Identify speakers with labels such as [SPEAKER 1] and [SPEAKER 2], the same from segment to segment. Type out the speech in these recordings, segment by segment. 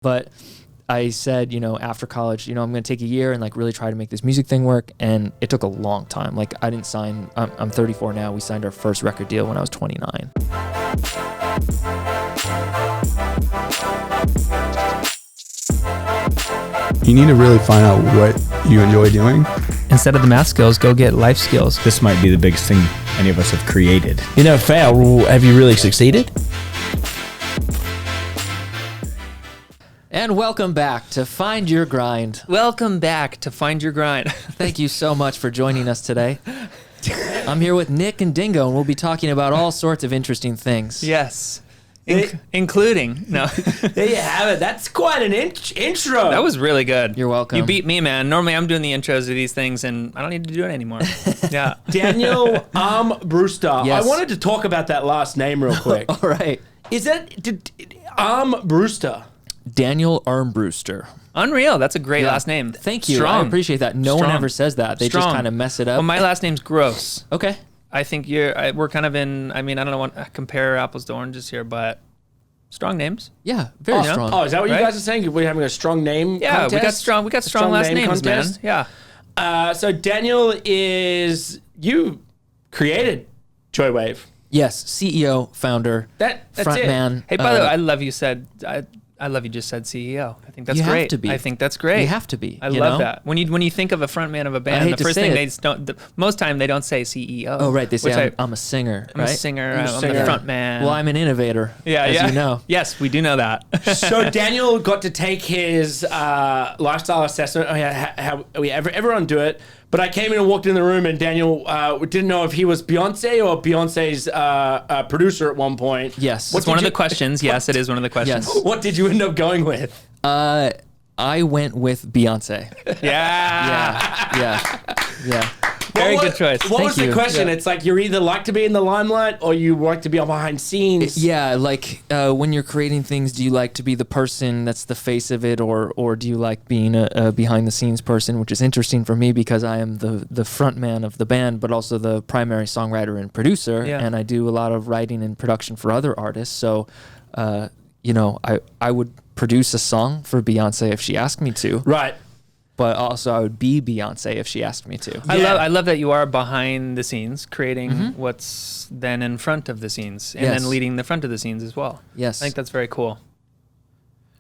[SPEAKER 1] But I said, after college, I'm going to take a year and like really try to make this music thing work. And it took a long time. Like I didn't sign, I'm 34 now. We signed our first record deal when I was 29.
[SPEAKER 2] You need to really find out what you enjoy doing.
[SPEAKER 3] Instead of the math skills, go get life skills.
[SPEAKER 4] This might be the biggest thing any of us have created.
[SPEAKER 5] Fail, have you really succeeded?
[SPEAKER 1] And welcome back to Find Your Grind.
[SPEAKER 3] Welcome back to Find Your Grind.
[SPEAKER 1] Thank you so much for joining us today. I'm here with Nick and Dingo, and we'll be talking about all sorts of interesting things.
[SPEAKER 3] Yes. Including, no.
[SPEAKER 5] There you have it. That's quite an intro.
[SPEAKER 3] That was really good.
[SPEAKER 1] You're welcome.
[SPEAKER 3] You beat me, man. Normally I'm doing the intros of these things, and I don't need to do it anymore. Yeah.
[SPEAKER 5] Daniel Brewster.
[SPEAKER 1] Yes.
[SPEAKER 5] I wanted to talk about that last name real quick.
[SPEAKER 1] All right.
[SPEAKER 5] Is that Brewster?
[SPEAKER 1] Daniel Armbruster.
[SPEAKER 3] Unreal. That's a great last name.
[SPEAKER 1] Thank you.
[SPEAKER 3] Strong.
[SPEAKER 1] I appreciate that. No one ever says that. They just kind of mess it up.
[SPEAKER 3] Well, my last name's Gross.
[SPEAKER 1] Okay.
[SPEAKER 3] I think we're kind of in, I don't want to compare apples to oranges here, but strong names.
[SPEAKER 1] Yeah, very strong.
[SPEAKER 5] Oh, is that what
[SPEAKER 3] Right?
[SPEAKER 5] you guys are saying? We're having a strong name
[SPEAKER 3] Yeah,
[SPEAKER 5] contest?
[SPEAKER 3] we got strong last names,
[SPEAKER 5] contest?
[SPEAKER 3] man. Yeah.
[SPEAKER 5] So Daniel you created Joywave.
[SPEAKER 1] Yes, CEO, founder,
[SPEAKER 5] That's
[SPEAKER 1] frontman.
[SPEAKER 3] Hey, by the way, I love you just said CEO. I think that's
[SPEAKER 1] You have
[SPEAKER 3] great.
[SPEAKER 1] to be.
[SPEAKER 3] I think that's great.
[SPEAKER 1] You have to be.
[SPEAKER 3] I love that. When you think of a frontman of a band,
[SPEAKER 1] hate
[SPEAKER 3] the
[SPEAKER 1] to
[SPEAKER 3] first
[SPEAKER 1] say
[SPEAKER 3] thing
[SPEAKER 1] it.
[SPEAKER 3] most time they don't say CEO.
[SPEAKER 1] Oh, right. They
[SPEAKER 3] which
[SPEAKER 1] say I'm a singer,
[SPEAKER 3] I'm
[SPEAKER 1] right?
[SPEAKER 3] a singer.
[SPEAKER 5] I'm a
[SPEAKER 3] I'm
[SPEAKER 5] singer.
[SPEAKER 3] the frontman.
[SPEAKER 1] Well, I'm an innovator.
[SPEAKER 3] yeah,
[SPEAKER 1] as
[SPEAKER 3] yeah.
[SPEAKER 1] you know.
[SPEAKER 3] Yes, we do know that.
[SPEAKER 5] So Daniel got to take his lifestyle assessment. Oh yeah, how we everyone do it. But I came in and walked in the room, and Daniel didn't know if he was Beyonce or Beyonce's producer at one point.
[SPEAKER 1] Yes.
[SPEAKER 3] It's one of the questions. Yes, it is one of the questions.
[SPEAKER 1] Yes.
[SPEAKER 5] What did you end up going with?
[SPEAKER 1] I went with Beyonce.
[SPEAKER 3] Yeah.
[SPEAKER 1] Yeah.
[SPEAKER 3] Very good choice.
[SPEAKER 5] What was
[SPEAKER 1] Thank
[SPEAKER 5] the
[SPEAKER 1] you.
[SPEAKER 5] question?
[SPEAKER 1] Yeah.
[SPEAKER 5] It's like you either like to be in the limelight or you like to be on behind scenes.
[SPEAKER 1] Yeah, like when you're creating things, do you like to be the person that's the face of it, or do you like being a behind the scenes person? Which is interesting for me because I am the front man of the band, but also the primary songwriter and producer, and I do a lot of writing and production for other artists. So, I would produce a song for Beyonce if she asked me to.
[SPEAKER 5] Right.
[SPEAKER 1] But also I would be Beyonce if she asked me to.
[SPEAKER 3] I love that you are behind the scenes, creating what's then in front of the scenes, and then leading the front of the scenes as well.
[SPEAKER 1] Yes.
[SPEAKER 3] I think that's very cool.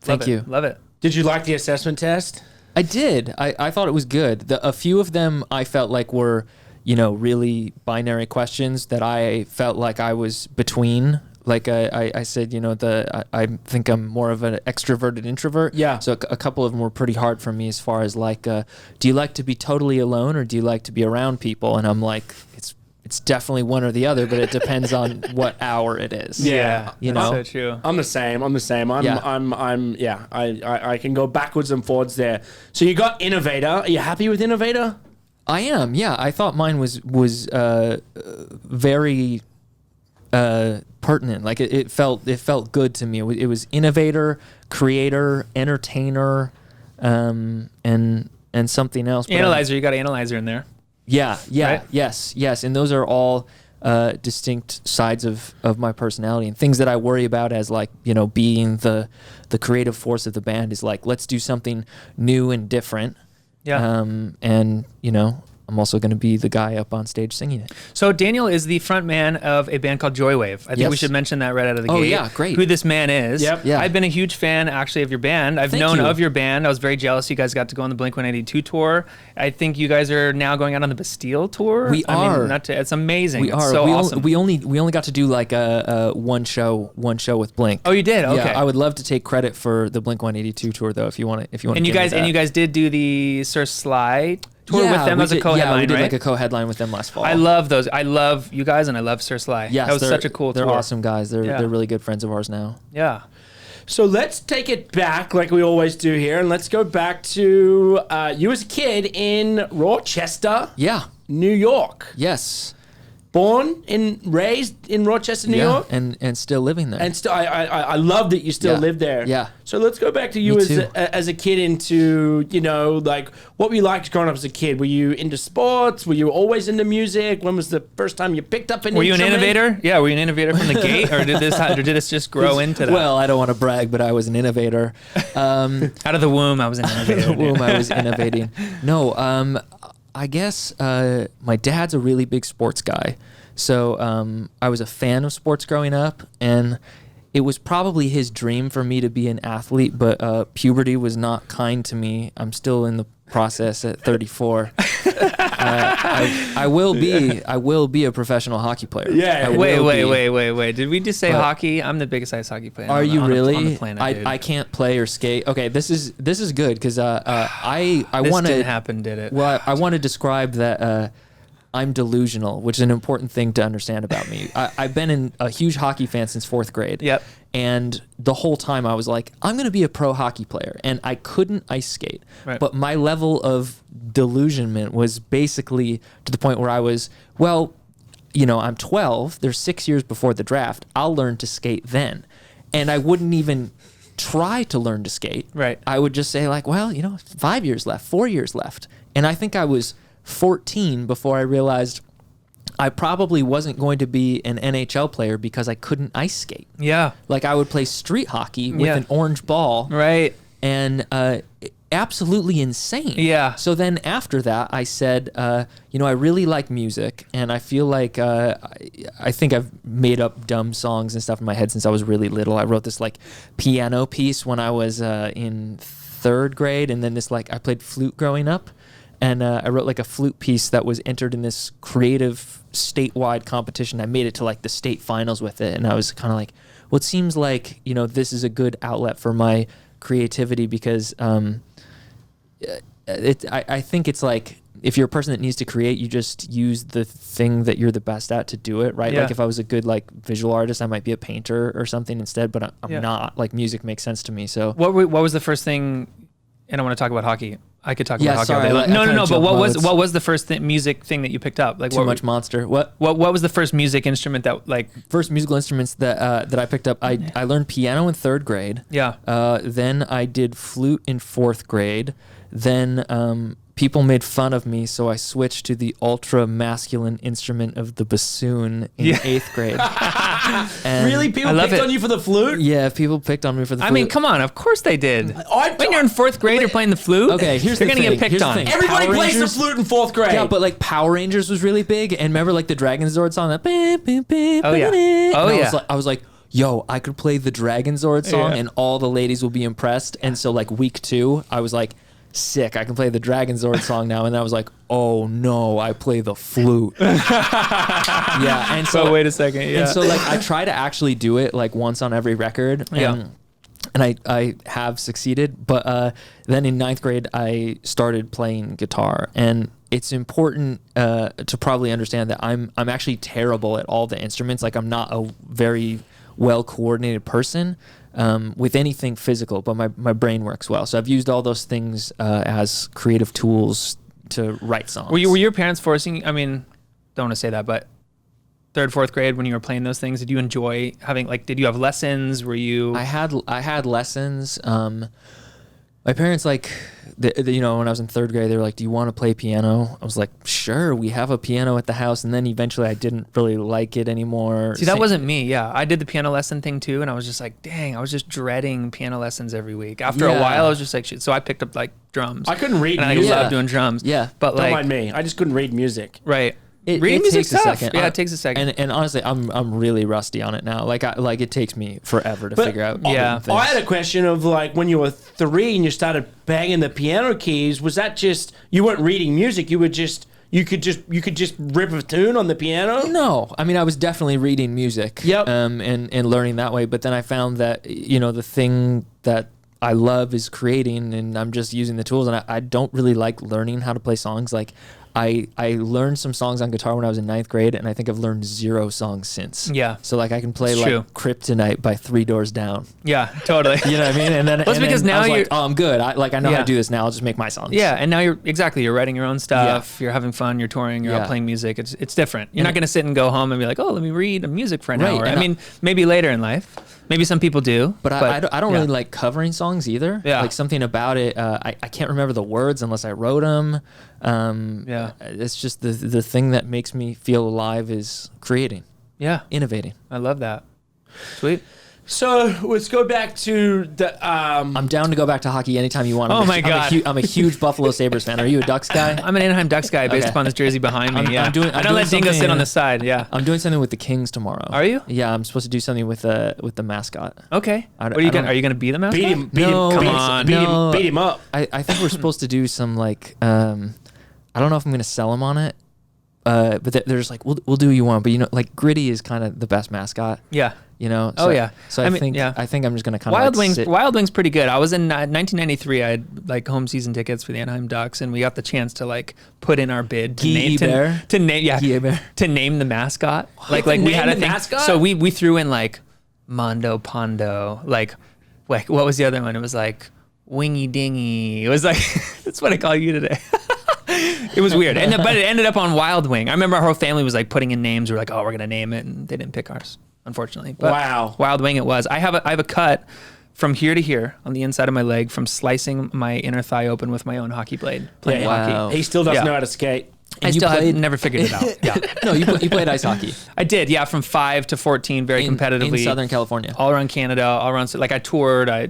[SPEAKER 1] Thank you.
[SPEAKER 3] Love it.
[SPEAKER 5] Did you like the assessment test?
[SPEAKER 1] I did. I thought it was good. A few of them I felt like were, really binary questions that I felt like I was between. Like I said, I think I'm more of an extroverted introvert.
[SPEAKER 5] Yeah.
[SPEAKER 1] So a couple of them were pretty hard for me as far as like, do you like to be totally alone or do you like to be around people? And I'm like, it's definitely one or the other, but it depends on what hour it is.
[SPEAKER 5] Yeah.
[SPEAKER 1] Know?
[SPEAKER 3] So true.
[SPEAKER 5] I'm the same. I can go backwards and forwards there. So you got innovator. Are you happy with innovator?
[SPEAKER 1] I am. Yeah. I thought mine was very pertinent. Like it felt good to me. It was innovator, creator, entertainer, and something else. But
[SPEAKER 3] Analyzer, you got analyzer in there.
[SPEAKER 1] Yeah.
[SPEAKER 3] Right?
[SPEAKER 1] Yes. And those are all distinct sides of my personality and things that I worry about as like, being the creative force of the band is like, let's do something new and different.
[SPEAKER 3] Yeah.
[SPEAKER 1] And I'm also going to be the guy up on stage singing it.
[SPEAKER 3] So Daniel is the front man of a band called Joywave. I think we should mention that right out of the gate.
[SPEAKER 1] Oh yeah, great.
[SPEAKER 3] Who this man is.
[SPEAKER 5] Yep.
[SPEAKER 1] Yeah.
[SPEAKER 3] I've been a huge fan actually of your band. I've known of your band. I was very jealous you guys got to go on the Blink-182 tour. I think you guys are now going out on the Bastille tour.
[SPEAKER 1] We are.
[SPEAKER 3] It's amazing.
[SPEAKER 1] We
[SPEAKER 3] It's
[SPEAKER 1] are.
[SPEAKER 3] so awesome.
[SPEAKER 1] We only got to do like a one show with Blink.
[SPEAKER 3] Oh, you did? Okay.
[SPEAKER 1] Yeah, I would love to take credit for the Blink-182 tour though, if you want to.
[SPEAKER 3] And you guys did do the Sir Sly tour with them as a co-headline,
[SPEAKER 1] Yeah, we did
[SPEAKER 3] right?
[SPEAKER 1] like a co-headline with them last fall.
[SPEAKER 3] I love those. I love you guys, and I love Sir Sly.
[SPEAKER 1] Yes,
[SPEAKER 3] that was such a cool
[SPEAKER 1] They're
[SPEAKER 3] tour.
[SPEAKER 1] awesome guys. They're really good friends of ours now.
[SPEAKER 3] Yeah.
[SPEAKER 5] So let's take it back like we always do here, and let's go back to you as a kid in Rochester,
[SPEAKER 1] Yeah.
[SPEAKER 5] New York.
[SPEAKER 1] Yes.
[SPEAKER 5] born and raised in Rochester, New York,
[SPEAKER 1] and still living there.
[SPEAKER 5] and still I love that you still live there.
[SPEAKER 1] Yeah.
[SPEAKER 5] So let's go back to you
[SPEAKER 1] Me
[SPEAKER 5] as
[SPEAKER 1] too.
[SPEAKER 5] as a kid into like what were you like growing up as a kid? Were you into sports? Were you always into music? When was the first time you picked up an
[SPEAKER 3] Were you an
[SPEAKER 5] instrument?
[SPEAKER 3] innovator? Yeah, were you an innovator from the gate, or did this just grow into that?
[SPEAKER 1] Well, I don't want to brag, but I was an innovator.
[SPEAKER 3] Out of the womb, I was an innovator.
[SPEAKER 1] Womb, I was innovating. No, I guess my dad's a really big sports guy. So I was a fan of sports growing up, and it was probably his dream for me to be an athlete, but puberty was not kind to me. I'm still in the process at 34. I will be a professional hockey player.
[SPEAKER 5] Yeah.
[SPEAKER 1] I will be.
[SPEAKER 3] Wait. Did we just say hockey? I'm the biggest ice hockey player.
[SPEAKER 1] Are you really?
[SPEAKER 3] On the planet, dude.
[SPEAKER 1] I can't play or skate. Okay, this is good because I
[SPEAKER 3] This
[SPEAKER 1] want
[SPEAKER 3] didn't
[SPEAKER 1] to
[SPEAKER 3] happen, did it?
[SPEAKER 1] Well, I want to describe that I'm delusional, which is an important thing to understand about me. I've been a huge hockey fan since 4th grade.
[SPEAKER 3] Yep.
[SPEAKER 1] And the whole time I was like, I'm going to be a pro hockey player. And I couldn't ice skate.
[SPEAKER 3] Right.
[SPEAKER 1] But my level of delusionment was basically to the point where I was, well, I'm 12. There's 6 years before the draft. I'll learn to skate then. And I wouldn't even try to learn to skate.
[SPEAKER 3] Right.
[SPEAKER 1] I would just say like, well, 5 years left, 4 years left. And I think I was 14 before I realized I probably wasn't going to be an NHL player because I couldn't ice skate.
[SPEAKER 3] Yeah.
[SPEAKER 1] Like I would play street hockey with
[SPEAKER 3] Yeah.
[SPEAKER 1] an orange ball.
[SPEAKER 3] Right.
[SPEAKER 1] And absolutely insane.
[SPEAKER 3] Yeah.
[SPEAKER 1] So then after that, I said, I really like music, and I feel like I think I've made up dumb songs and stuff in my head since I was really little. I wrote this like piano piece when I was in 3rd grade, and then this I played flute growing up. And I wrote like a flute piece that was entered in this creative statewide competition. I made it to like the state finals with it. And I was kind of like, well, it seems like, this is a good outlet for my creativity because I think it's like, if you're a person that needs to create, you just use the thing that you're the best at to do it, right?
[SPEAKER 3] Yeah.
[SPEAKER 1] Like if I was a good visual artist, I might be a painter or something instead, but I'm not. Like music makes sense to me. So
[SPEAKER 3] What was the first thing? And I want to talk about hockey. I could talk about hockey all
[SPEAKER 1] sorry,
[SPEAKER 3] day long.
[SPEAKER 1] I
[SPEAKER 3] No.
[SPEAKER 1] kinda
[SPEAKER 3] But
[SPEAKER 1] jumped
[SPEAKER 3] what was the first music thing that you picked up? Like
[SPEAKER 1] Too Much Monster. What
[SPEAKER 3] was the first music instrument that
[SPEAKER 1] first musical instruments that I picked up? I learned piano in 3rd grade.
[SPEAKER 3] Yeah.
[SPEAKER 1] Then I did flute in 4th grade. Then people made fun of me, so I switched to the ultra masculine instrument of the bassoon in 8th grade. And
[SPEAKER 5] Really? People
[SPEAKER 3] I love
[SPEAKER 5] picked
[SPEAKER 3] it.
[SPEAKER 5] on you for the flute?
[SPEAKER 1] Yeah, people picked on me for the flute.
[SPEAKER 3] I mean, come on. Of course they did. When you're in 4th grade, you're playing the flute.
[SPEAKER 1] Okay, here's
[SPEAKER 3] you're
[SPEAKER 1] the
[SPEAKER 3] gonna
[SPEAKER 1] thing.
[SPEAKER 3] get picked
[SPEAKER 1] Here's the
[SPEAKER 3] on.
[SPEAKER 1] thing.
[SPEAKER 5] Everybody
[SPEAKER 1] Power
[SPEAKER 5] plays
[SPEAKER 1] Rangers?
[SPEAKER 5] the flute in 4th grade.
[SPEAKER 1] Yeah, but Power Rangers was really big, and remember the Dragon Zord song? That
[SPEAKER 3] Oh, yeah. Oh, yeah.
[SPEAKER 1] I was like, yo, I could play the Dragon Zord song,
[SPEAKER 3] Yeah.
[SPEAKER 1] and all the ladies will be impressed. And so week 2, I was like, sick, I can play the Dragon Zord song now. And I was like, oh no, I play the flute. Yeah, and so
[SPEAKER 3] wait a second. Yeah.
[SPEAKER 1] and so I try to actually do it once on every record. And I have succeeded, but then in 9th grade I started playing guitar, and it's important to probably understand that I'm actually terrible at all the instruments. I'm not a very well coordinated person with anything physical, but my brain works well. So I've used all those things as creative tools to write songs.
[SPEAKER 3] Were your parents forcing? I mean, don't want to say that, but 3rd, 4th grade when you were playing those things, did you enjoy having did you have lessons? Were you?
[SPEAKER 1] I had lessons. My parents when I was in 3rd grade, they were like, "Do you want to play piano?" I was like, "Sure." We have a piano at the house, and then eventually I didn't really like it anymore.
[SPEAKER 3] See, that wasn't me. Yeah, I did the piano lesson thing too, and I was just like, dang, I was just dreading piano lessons every week. After a while, I was just like, shit. So I picked up drums.
[SPEAKER 5] I couldn't read
[SPEAKER 3] and I
[SPEAKER 5] music.
[SPEAKER 3] love doing drums.
[SPEAKER 1] Yeah.
[SPEAKER 3] but
[SPEAKER 5] Don't mind me. I just couldn't read music.
[SPEAKER 3] right.
[SPEAKER 1] It
[SPEAKER 3] Reading music's
[SPEAKER 1] takes a
[SPEAKER 3] tough.
[SPEAKER 1] second.
[SPEAKER 3] Yeah, it takes a second.
[SPEAKER 1] And honestly, I'm really rusty on it now. It takes me forever to figure out.
[SPEAKER 3] Yeah.
[SPEAKER 1] things.
[SPEAKER 5] I had a question of when you were 3 and you started banging the piano keys, was that just you weren't reading music? You could just rip a tune on the piano?
[SPEAKER 1] No, I mean I was definitely reading music.
[SPEAKER 5] Yep.
[SPEAKER 1] And learning that way. But then I found that the thing that I love is creating, and I'm just using the tools. And I don't really like learning how to play songs. Like I learned some songs on guitar when I was in 9th grade, and I think I've learned 0 songs since.
[SPEAKER 3] Yeah.
[SPEAKER 1] So like I can play
[SPEAKER 3] It's
[SPEAKER 1] like
[SPEAKER 3] true.
[SPEAKER 1] Kryptonite by 3 Doors Down.
[SPEAKER 3] Yeah, totally.
[SPEAKER 1] You know what I mean? And then,
[SPEAKER 3] Well, it's
[SPEAKER 1] and
[SPEAKER 3] because
[SPEAKER 1] then
[SPEAKER 3] now
[SPEAKER 1] I was
[SPEAKER 3] you're-
[SPEAKER 1] like, oh, I'm good. I know how
[SPEAKER 3] Yeah.
[SPEAKER 1] to do this now. I'll just make my songs.
[SPEAKER 3] Yeah, and now you're writing your own stuff. You're having fun. You're touring. You're out
[SPEAKER 1] Yeah.
[SPEAKER 3] playing music. It's different. You're not going to sit and go home and be like, oh, let me read music for an
[SPEAKER 1] Right,
[SPEAKER 3] hour. I
[SPEAKER 1] and
[SPEAKER 3] mean, maybe later in life. Maybe some people do.
[SPEAKER 1] But I don't
[SPEAKER 3] yeah.
[SPEAKER 1] really like covering songs either.
[SPEAKER 3] Yeah.
[SPEAKER 1] Like something about it, I can't remember the words unless I wrote them.
[SPEAKER 3] Yeah.
[SPEAKER 1] It's just the thing that makes me feel alive is creating,
[SPEAKER 3] Yeah,
[SPEAKER 1] innovating.
[SPEAKER 3] I love that. Sweet.
[SPEAKER 5] So let's go back to the.
[SPEAKER 1] I'm down to go back to hockey anytime you want.
[SPEAKER 3] Oh my God.
[SPEAKER 1] I'm a huge Buffalo Sabres fan. Are you a Ducks guy?
[SPEAKER 3] I'm an Anaheim Ducks guy based
[SPEAKER 1] Okay.
[SPEAKER 3] upon this jersey behind me.
[SPEAKER 1] I'm
[SPEAKER 3] Yeah,
[SPEAKER 1] doing-
[SPEAKER 3] I
[SPEAKER 1] I'm
[SPEAKER 3] don't let
[SPEAKER 1] doing
[SPEAKER 3] Dingo sit
[SPEAKER 1] something-
[SPEAKER 3] on the side. Yeah.
[SPEAKER 1] I'm doing something with the Kings tomorrow.
[SPEAKER 3] Are you?
[SPEAKER 1] Yeah, I'm supposed to do something with the mascot.
[SPEAKER 3] Okay.
[SPEAKER 1] I
[SPEAKER 3] What are you
[SPEAKER 1] don't-
[SPEAKER 3] gonna? Are you gonna be the mascot?
[SPEAKER 5] beat him.
[SPEAKER 1] No,
[SPEAKER 5] beat him,
[SPEAKER 1] come
[SPEAKER 3] on.
[SPEAKER 5] Beat,
[SPEAKER 1] No.
[SPEAKER 5] him, beat him up.
[SPEAKER 1] I think we're supposed to do some like I don't know if I'm gonna sell him on it. But they're just like, we'll do what you want, but you know, like Gritty is kind of the best mascot.
[SPEAKER 3] Yeah.
[SPEAKER 1] You know.
[SPEAKER 3] Oh,
[SPEAKER 1] So-
[SPEAKER 3] yeah.
[SPEAKER 1] So
[SPEAKER 3] I
[SPEAKER 1] I
[SPEAKER 3] mean,
[SPEAKER 1] think
[SPEAKER 3] yeah.
[SPEAKER 1] I think I'm just gonna kind
[SPEAKER 3] Wild
[SPEAKER 1] of like
[SPEAKER 3] Wings.
[SPEAKER 1] sit.
[SPEAKER 3] Wild Wings pretty good. I was in 1993. I had like home season tickets for the Anaheim Ducks, and we got the chance to like put in our bid to
[SPEAKER 1] Guy
[SPEAKER 3] name
[SPEAKER 1] Bear?
[SPEAKER 3] to name yeah
[SPEAKER 1] Guy Bear?
[SPEAKER 3] to name the mascot. Like we
[SPEAKER 5] Name
[SPEAKER 3] had a
[SPEAKER 5] the
[SPEAKER 3] thing.
[SPEAKER 5] mascot?
[SPEAKER 3] So we threw in like Mondo Pondo. Like what was the other one? It was like Wingy Dingy. It was like that's what I call you today. It was weird, but it ended up on Wild Wing. I remember our whole family was like putting in names. We were like, oh, we're gonna name it, and they didn't pick ours, unfortunately. But
[SPEAKER 5] Wow.
[SPEAKER 3] Wild Wing it was. I have a cut from here to here on the inside of my leg from slicing my inner thigh open with my own hockey blade playing
[SPEAKER 1] Yeah.
[SPEAKER 3] hockey.
[SPEAKER 1] Wow.
[SPEAKER 5] He still doesn't
[SPEAKER 3] Yeah.
[SPEAKER 5] know how to skate.
[SPEAKER 3] I
[SPEAKER 1] And you
[SPEAKER 3] still have
[SPEAKER 1] played-
[SPEAKER 3] never figured it out. Yeah,
[SPEAKER 1] No, you played ice hockey
[SPEAKER 3] I did. Yeah, from 5 to 14, very competitively.
[SPEAKER 1] in Southern California.
[SPEAKER 3] all around Canada, all around. Like I toured. I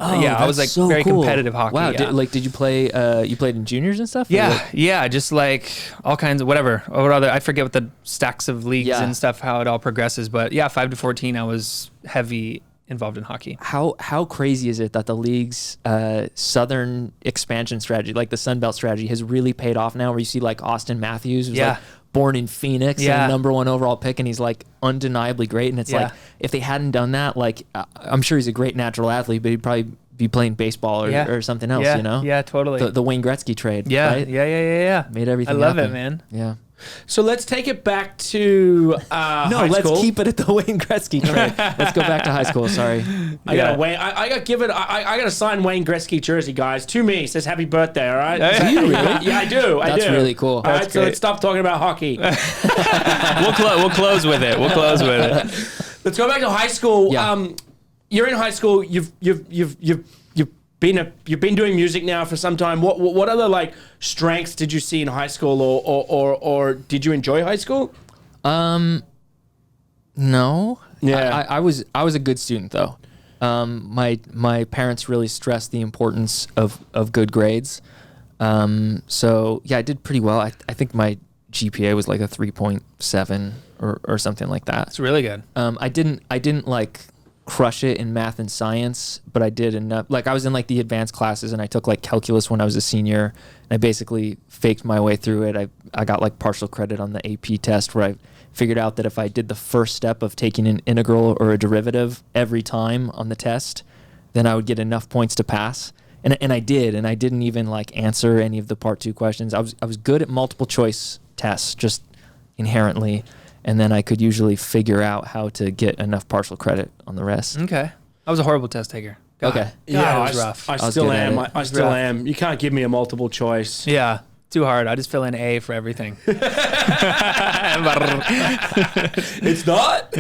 [SPEAKER 3] was like
[SPEAKER 1] That's so
[SPEAKER 3] very
[SPEAKER 1] cool.
[SPEAKER 3] competitive hockey.
[SPEAKER 1] Wow.
[SPEAKER 3] Yeah.
[SPEAKER 1] Did you play? You played in juniors and stuff? Or
[SPEAKER 3] Yeah,
[SPEAKER 1] like-
[SPEAKER 3] yeah, just like all kinds of whatever. Or what other? I forget what the stacks of leagues
[SPEAKER 1] Yeah.
[SPEAKER 3] and stuff, how it all progresses. But yeah, 5 to 14, I was heavy involved in hockey.
[SPEAKER 1] How crazy is it that the league's Southern expansion strategy, like the Sun Belt strategy, has really paid off now? Where you see like Austin Matthews, who's
[SPEAKER 3] Yeah.
[SPEAKER 1] like born in Phoenix,
[SPEAKER 3] Yeah.
[SPEAKER 1] and #1 overall pick, and he's like undeniably great. And it's
[SPEAKER 3] Yeah.
[SPEAKER 1] like if they hadn't done that, like I'm sure he's a great natural athlete, but he'd probably be playing baseball or,
[SPEAKER 3] Yeah.
[SPEAKER 1] or something else.
[SPEAKER 3] Yeah,
[SPEAKER 1] You know?
[SPEAKER 3] yeah, totally.
[SPEAKER 1] The Wayne Gretzky trade.
[SPEAKER 3] Yeah,
[SPEAKER 1] right?
[SPEAKER 3] yeah.
[SPEAKER 1] Made everything.
[SPEAKER 3] I love
[SPEAKER 1] happen.
[SPEAKER 3] it, man.
[SPEAKER 1] Yeah.
[SPEAKER 5] So let's take it back to
[SPEAKER 1] No,
[SPEAKER 5] high
[SPEAKER 1] let's
[SPEAKER 5] school.
[SPEAKER 1] keep it at the Wayne Gretzky trade. Let's go back to high school. Sorry.
[SPEAKER 5] I gotta Wayne. I gotta give it. I gotta sign Wayne Gretzky jersey, guys. To me, it says happy birthday. All right.
[SPEAKER 3] Do you
[SPEAKER 5] really? Yeah, I do. I
[SPEAKER 1] That's
[SPEAKER 5] do.
[SPEAKER 1] really cool.
[SPEAKER 5] All right,
[SPEAKER 3] That's
[SPEAKER 5] so
[SPEAKER 3] great.
[SPEAKER 5] let's stop talking about hockey.
[SPEAKER 3] We'll close with it. We'll close with it.
[SPEAKER 5] Let's go back to high school.
[SPEAKER 1] Yeah.
[SPEAKER 5] You're in high school. You've been doing music now for some time. What other like strengths did you see in high school, or did you enjoy high school?
[SPEAKER 1] No.
[SPEAKER 5] Yeah.
[SPEAKER 1] I was a good student though. My parents really stressed the importance of good grades. So yeah, I did pretty well. I think my GPA was like a 3.7 or something like that.
[SPEAKER 3] It's really good.
[SPEAKER 1] I didn't like crush it in math and science, but I did enough. Like I was in like the advanced classes, and I took like calculus when I was a senior, and I basically faked my way through it. I got like partial credit on the AP test, where I figured out that if I did the first step of taking an integral or a derivative every time on the test, then I would get enough points to pass. And I did, and I didn't even like answer any of the part 2 questions. I was good at multiple choice tests just inherently. And then I could usually figure out how to get enough partial credit on the rest.
[SPEAKER 3] Okay. I was a horrible test taker. God.
[SPEAKER 1] Okay.
[SPEAKER 3] God, it was rough.
[SPEAKER 5] I
[SPEAKER 1] was
[SPEAKER 5] still
[SPEAKER 1] good at
[SPEAKER 5] am.
[SPEAKER 1] it.
[SPEAKER 5] I still
[SPEAKER 3] rough.
[SPEAKER 5] am. You can't give me a multiple choice.
[SPEAKER 3] Yeah. Too hard. I just fill in A for everything.
[SPEAKER 5] It's not.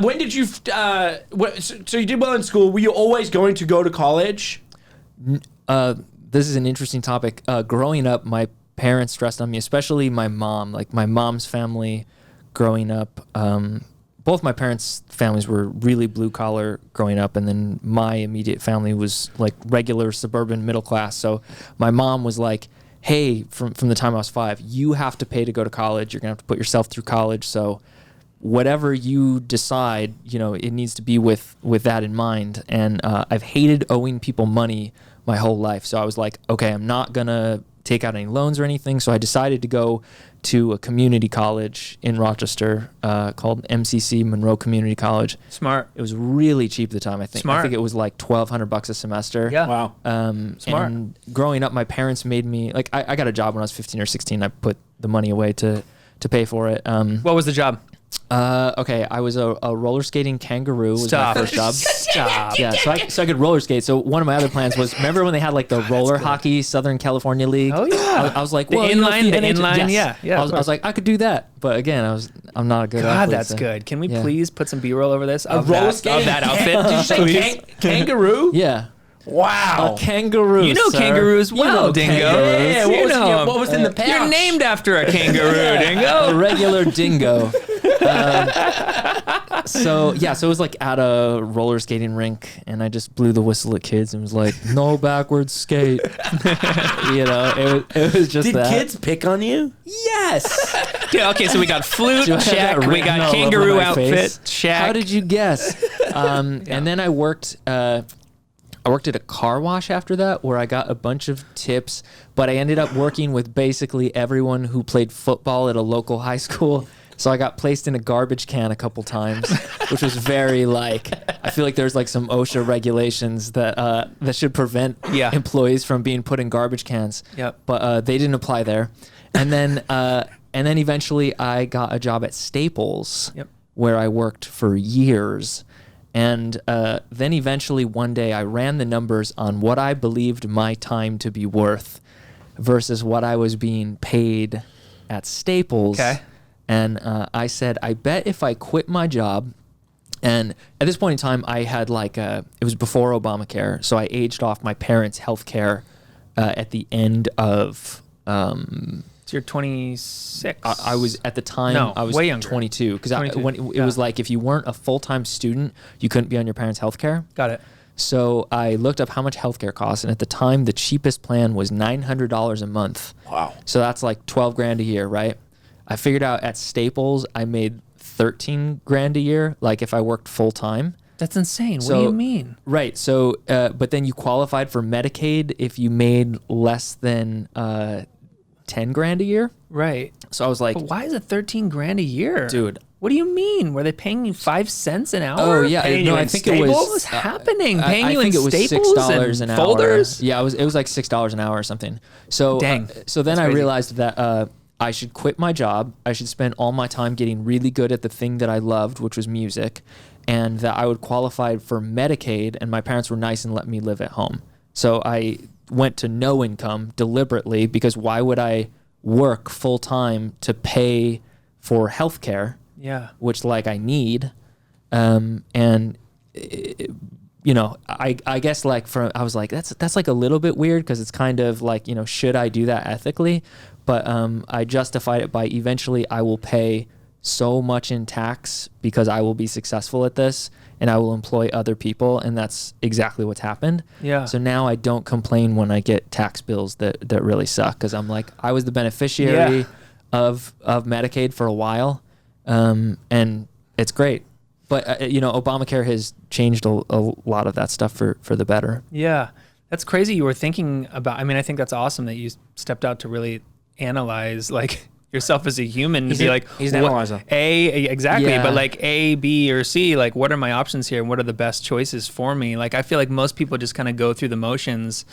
[SPEAKER 5] When did you? So you did well in school. Were you always going to go to college?
[SPEAKER 1] This is an interesting topic. Growing up, my parents stressed on me, especially my mom. Like my mom's family, growing up, both my parents' families were really blue collar growing up, and then my immediate family was like regular suburban middle class. So my mom was like, "Hey, from the time I was 5, you have to pay to go to college. You're gonna have to put yourself through college. So whatever you decide, you know, it needs to be with that in mind." And I've hated owing people money my whole life. So I was like, okay, I'm not gonna take out any loans or anything. So I decided to go to a community college in Rochester called MCC, Monroe Community College.
[SPEAKER 3] Smart.
[SPEAKER 1] It was really cheap at the time. I think
[SPEAKER 3] Smart.
[SPEAKER 1] it was like $1,200 a semester.
[SPEAKER 3] Yeah.
[SPEAKER 5] Wow.
[SPEAKER 3] Smart.
[SPEAKER 1] And growing up, my parents made me like I got a job when I was 15 or 16. I put the money away to pay for it.
[SPEAKER 3] What was the job?
[SPEAKER 1] Okay, I was a roller skating kangaroo. Was
[SPEAKER 3] Stop.
[SPEAKER 1] my first job.
[SPEAKER 3] Stop.
[SPEAKER 1] Yeah, so I could roller skate. So one of my other plans was, remember when they had like the roller hockey Southern California League?
[SPEAKER 3] Oh, yeah.
[SPEAKER 1] I was like,
[SPEAKER 3] The
[SPEAKER 1] well, you know,
[SPEAKER 3] inline-
[SPEAKER 1] if
[SPEAKER 3] the inline,
[SPEAKER 1] yes.
[SPEAKER 3] yeah,
[SPEAKER 1] I was
[SPEAKER 3] of
[SPEAKER 1] like, I could do that, but again, I'm not a good.
[SPEAKER 3] God,
[SPEAKER 1] athlete,
[SPEAKER 3] that's
[SPEAKER 1] so-
[SPEAKER 3] good. Can we
[SPEAKER 1] yeah.
[SPEAKER 3] please put some B-roll over this? Of
[SPEAKER 5] roller
[SPEAKER 3] that,
[SPEAKER 5] skating?
[SPEAKER 3] of that outfit?
[SPEAKER 5] Did you say
[SPEAKER 3] Please.
[SPEAKER 5] kangaroo?
[SPEAKER 1] Yeah,
[SPEAKER 5] Wow.
[SPEAKER 1] a kangaroo.
[SPEAKER 3] You know
[SPEAKER 1] sir.
[SPEAKER 3] kangaroos
[SPEAKER 1] You
[SPEAKER 3] well,
[SPEAKER 1] know
[SPEAKER 3] Dingo.
[SPEAKER 1] kangaroos.
[SPEAKER 5] Yeah,
[SPEAKER 3] You know
[SPEAKER 5] what was in the pouch?
[SPEAKER 3] You're named after a kangaroo,
[SPEAKER 1] A
[SPEAKER 3] Dingo.
[SPEAKER 1] regular dingo. So it was like at a roller skating rink, and I just blew the whistle at kids and was like, "No backwards skate." It was just
[SPEAKER 5] Did
[SPEAKER 1] that.
[SPEAKER 5] kids pick on you?
[SPEAKER 1] Yes.
[SPEAKER 3] Yeah, okay, so we got flute,
[SPEAKER 1] Do I have
[SPEAKER 3] check.
[SPEAKER 1] that
[SPEAKER 3] We
[SPEAKER 1] written
[SPEAKER 3] got
[SPEAKER 1] all over
[SPEAKER 3] kangaroo
[SPEAKER 1] my
[SPEAKER 3] outfit,
[SPEAKER 1] face?
[SPEAKER 3] check.
[SPEAKER 1] How did you guess? And then I worked. I worked at a car wash after that, where I got a bunch of tips, but I ended up working with basically everyone who played football at a local high school. So I got placed in a garbage can a couple times, which was very like, I feel like there's like some OSHA regulations that should prevent
[SPEAKER 3] Yeah.
[SPEAKER 1] employees from being put in garbage cans.
[SPEAKER 3] Yep.
[SPEAKER 1] But they didn't apply there. And then eventually I got a job at Staples,
[SPEAKER 3] Yep.
[SPEAKER 1] where I worked for years. And then eventually one day I ran the numbers on what I believed my time to be worth versus what I was being paid at Staples.
[SPEAKER 3] Okay.
[SPEAKER 1] And I said, I bet if I quit my job, and at this point in time, I had it was before Obamacare, so I aged off my parents' health care at the end of...
[SPEAKER 3] So you're 26.
[SPEAKER 1] I was at the time.
[SPEAKER 3] No,
[SPEAKER 1] I was
[SPEAKER 3] way younger.
[SPEAKER 1] 22 because
[SPEAKER 3] 22,
[SPEAKER 1] when it was like if you weren't a full-time student, you couldn't be on your parents' health care.
[SPEAKER 3] Got it.
[SPEAKER 1] So I looked up how much healthcare costs, and at the time, the cheapest plan was $900 a month.
[SPEAKER 5] Wow.
[SPEAKER 1] So that's like 12 grand a year, right? I figured out at Staples, I made 13 grand a year, like if I worked full time.
[SPEAKER 3] That's insane. What
[SPEAKER 1] So-
[SPEAKER 3] do you mean?
[SPEAKER 1] Right. So, but then you qualified for Medicaid if you made less than 10 grand a year.
[SPEAKER 3] Right.
[SPEAKER 1] So I was like,
[SPEAKER 3] But why is it 13 grand a year?
[SPEAKER 1] dude.
[SPEAKER 3] What do you mean? Were they paying you 5 cents an hour?
[SPEAKER 1] Oh yeah,
[SPEAKER 5] Paying
[SPEAKER 1] no,
[SPEAKER 5] you
[SPEAKER 1] I
[SPEAKER 5] in
[SPEAKER 1] think
[SPEAKER 5] Staples?
[SPEAKER 1] it was.
[SPEAKER 3] What was happening? Paying
[SPEAKER 1] I
[SPEAKER 3] you
[SPEAKER 1] think
[SPEAKER 3] in
[SPEAKER 1] it was
[SPEAKER 3] Staples
[SPEAKER 1] $6
[SPEAKER 3] and
[SPEAKER 1] an
[SPEAKER 3] folders?
[SPEAKER 1] hour. Yeah, it was like $6 an hour or something. So
[SPEAKER 3] Dang.
[SPEAKER 1] So then
[SPEAKER 3] That's
[SPEAKER 1] I
[SPEAKER 3] crazy.
[SPEAKER 1] realized that I should quit my job. I should spend all my time getting really good at the thing that I loved, which was music, and that I would qualify for Medicaid. And my parents were nice and let me live at home. So I went to no income deliberately because why would I work full time to pay for healthcare?
[SPEAKER 3] Yeah.
[SPEAKER 1] Which like I need, and I guess like I was like that's like a little bit weird because it's kind of like should I do that ethically, but I justified it by eventually I will pay so much in tax because I will be successful at this and I will employ other people, and that's exactly what's happened.
[SPEAKER 3] Yeah.
[SPEAKER 1] So now I don't complain when I get tax bills that really suck because I'm like I was the beneficiary
[SPEAKER 3] Yeah.
[SPEAKER 1] of Medicaid for a while. And it's great, but Obamacare has changed a lot of that stuff for the better.
[SPEAKER 3] Yeah. That's crazy. You were thinking about, I mean, I think that's awesome that you stepped out to really analyze like yourself as a human to be like,
[SPEAKER 5] he's an
[SPEAKER 3] what-
[SPEAKER 5] analyzer.
[SPEAKER 3] Exactly.
[SPEAKER 1] Yeah.
[SPEAKER 3] But like A, B, or C, like what are my options here? And what are the best choices for me? Like, I feel like most people just kind of go through the motions.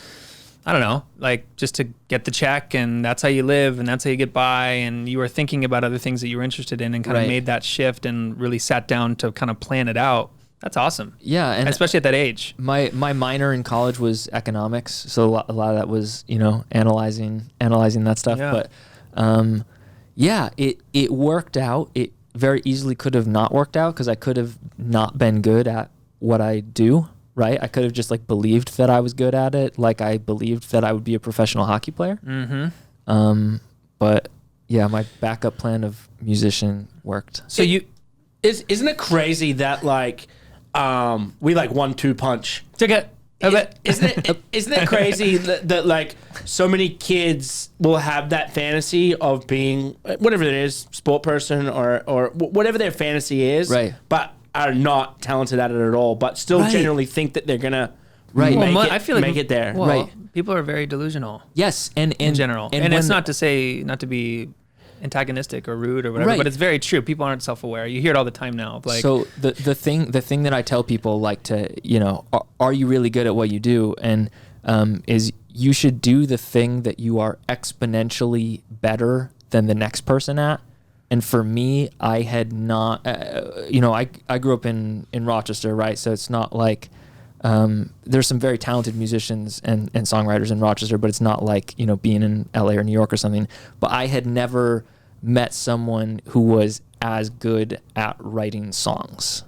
[SPEAKER 3] I don't know, like just to get the check and that's how you live and that's how you get by. And you were thinking about other things that you were interested in and kind of
[SPEAKER 1] Right.
[SPEAKER 3] made that shift and really sat down to kind of plan it out. That's awesome.
[SPEAKER 1] Yeah, and
[SPEAKER 3] Especially at that age.
[SPEAKER 1] my minor in college was economics, so a lot of that was analyzing that stuff.
[SPEAKER 3] Yeah.
[SPEAKER 1] But it worked out. It very easily could have not worked out because I could have not been good at what I do. Right, I could have just like believed that I was good at it, like I believed that I would be a professional hockey player.
[SPEAKER 3] Mm-hmm.
[SPEAKER 1] But yeah, my backup plan of musician worked.
[SPEAKER 3] So
[SPEAKER 5] Isn't it crazy that like we like 1-2 punch?
[SPEAKER 3] took it.
[SPEAKER 5] Isn't it crazy that like so many kids will have that fantasy of being whatever it is, sport person or whatever their fantasy is,
[SPEAKER 1] Right.
[SPEAKER 5] but are not talented at it at all, but still
[SPEAKER 1] Right.
[SPEAKER 5] genuinely think that they're gonna
[SPEAKER 1] Right.
[SPEAKER 3] Well,
[SPEAKER 5] make
[SPEAKER 3] I feel like
[SPEAKER 5] make it there.
[SPEAKER 3] Well,
[SPEAKER 1] Right.
[SPEAKER 3] people are very delusional
[SPEAKER 1] Yes, and
[SPEAKER 3] in general, and
[SPEAKER 1] when
[SPEAKER 3] it's not to be antagonistic or rude or whatever,
[SPEAKER 1] Right.
[SPEAKER 3] but it's very true. People aren't self-aware. You hear it all the time now. Like,
[SPEAKER 1] so the thing that I tell people, like, to, you know, are you really good at what you do, and is you should do the thing that you are exponentially better than the next person at. And for me, I had not, I grew up in Rochester, right? So it's not like, there's some very talented musicians and songwriters in Rochester, but it's not like, you know, being in LA or New York or something. But I had never met someone who was as good at writing songs